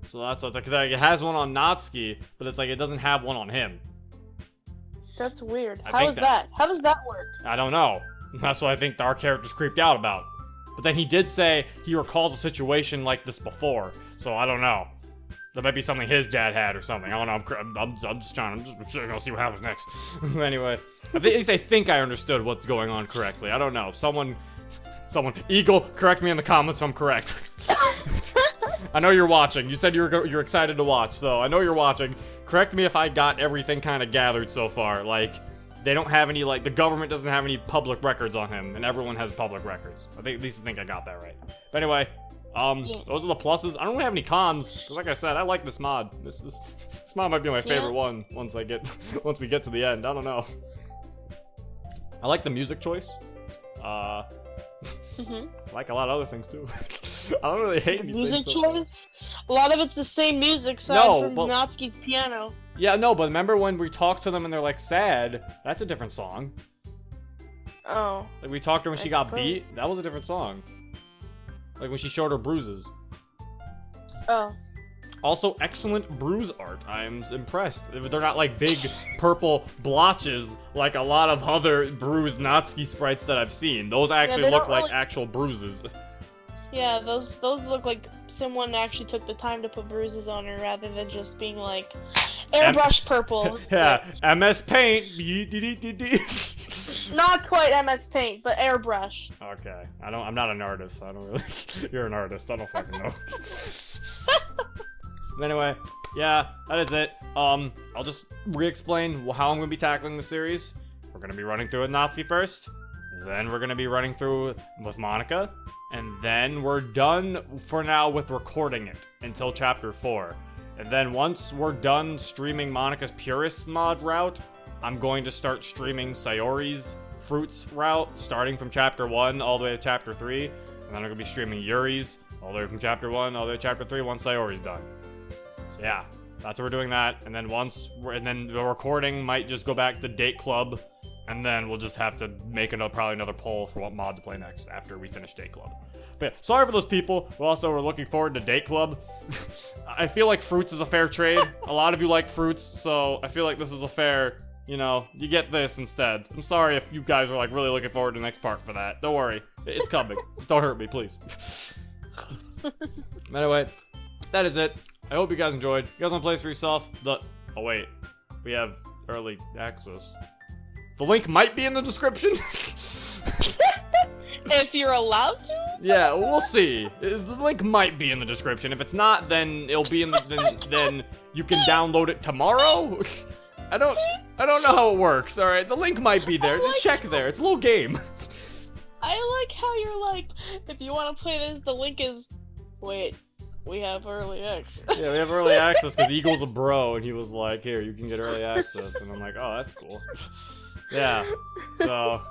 So that's what's like, it has one on Natsuki, but it's like, it doesn't have one on him. That's weird. I How think is that? How does that work? I don't know. That's what I think our character's creeped out about. But then he did say he recalls a situation like this before, so I don't know. That might be something his dad had or something. I don't know. I'm just gonna see what happens next. Anyway, at least I think I understood what's going on correctly. I don't know. Someone, Eagle, correct me in the comments if I'm correct. I know you're watching. You said you're excited to watch, so I know you're watching. Correct me if I got everything kind of gathered so far. Like, they don't have any, like, the government doesn't have any public records on him, and everyone has public records. At least I think I got that right. But anyway, those are the pluses. I don't really have any cons, because like I said, I like this mod. This mod might be my favorite one once we get to the end. I don't know. I like the music choice. I like a lot of other things too. I don't really hate anything. Music choice? A lot of it's the same music, aside from Natsuki's piano. Yeah, no, but remember when we talked to them and they're like sad? That's a different song. Oh. Like we talked to her when she got beat. That was a different song. Like when she showed her bruises. Oh. Also, excellent bruise art. I'm impressed. They're not like big purple blotches like a lot of other bruised Natsuki sprites that I've seen. Those actually look like actual bruises. Yeah, those look like someone actually took the time to put bruises on her rather than just being like airbrush purple. Yeah, MS Paint. Not quite MS Paint, but airbrush. Okay, I'm not an artist. So I don't really. You're an artist. I don't fucking know. Anyway, yeah, that is it. I'll just re-explain how I'm gonna be tackling the series. We're gonna be running through with Natsuki first, then we're gonna be running through with Monika, and then we're done for now with recording it until chapter 4. And then once we're done streaming Monika's Purist mod route, I'm going to start streaming Sayori's Fruits route, starting from chapter 1 all the way to chapter 3. And then I'm gonna be streaming Yuri's all the way from chapter 1 all the way to chapter 3 once Sayori's done. So yeah, that's what we're doing that. And then then the recording might just go back to Date Club. And then we'll just have to make probably another poll for what mod to play next after we finish Date Club. But yeah, sorry for those people who also were looking forward to Date Club. I feel like Fruits is a fair trade. A lot of you like Fruits, so I feel like this is a fair, you get this instead. I'm sorry if you guys are like really looking forward to the next part for that. Don't worry, it's coming. Just don't hurt me, please. Anyway, that is it. I hope you guys enjoyed. You guys want to play this for yourself? Oh wait, we have early access. The link might be in the description. If you're allowed to? Yeah, we'll see. The link might be in the description. If it's not, then it'll be in then you can download it tomorrow. I don't know how it works. All right, the link might be there. Check there. It's a little game. I like how you're like, if you want to play this, the link is. Wait, we have early access. Yeah, we have early access because Eagle's a bro, and he was like, "Here, you can get early access," and I'm like, "Oh, that's cool." Yeah, so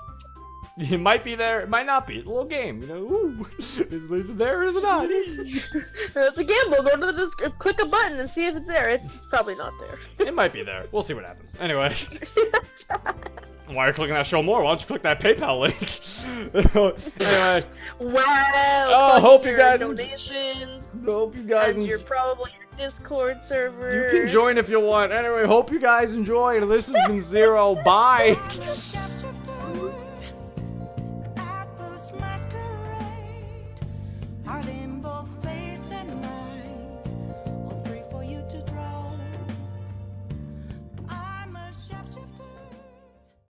it might be there, it might not be. It's a little game, Ooh, is it there or is it not? It's a gamble. Go to the description, click a button, and see if it's there. It's probably not there. It might be there. We'll see what happens. Anyway, while you're clicking that show more, why don't you click that PayPal link? Anyway. Wow. Oh, hope you guys. Donations. Hope you guys. And you're probably your Discord server. You can join if you want. Anyway, hope you guys enjoyed. This has been Zero. Bye.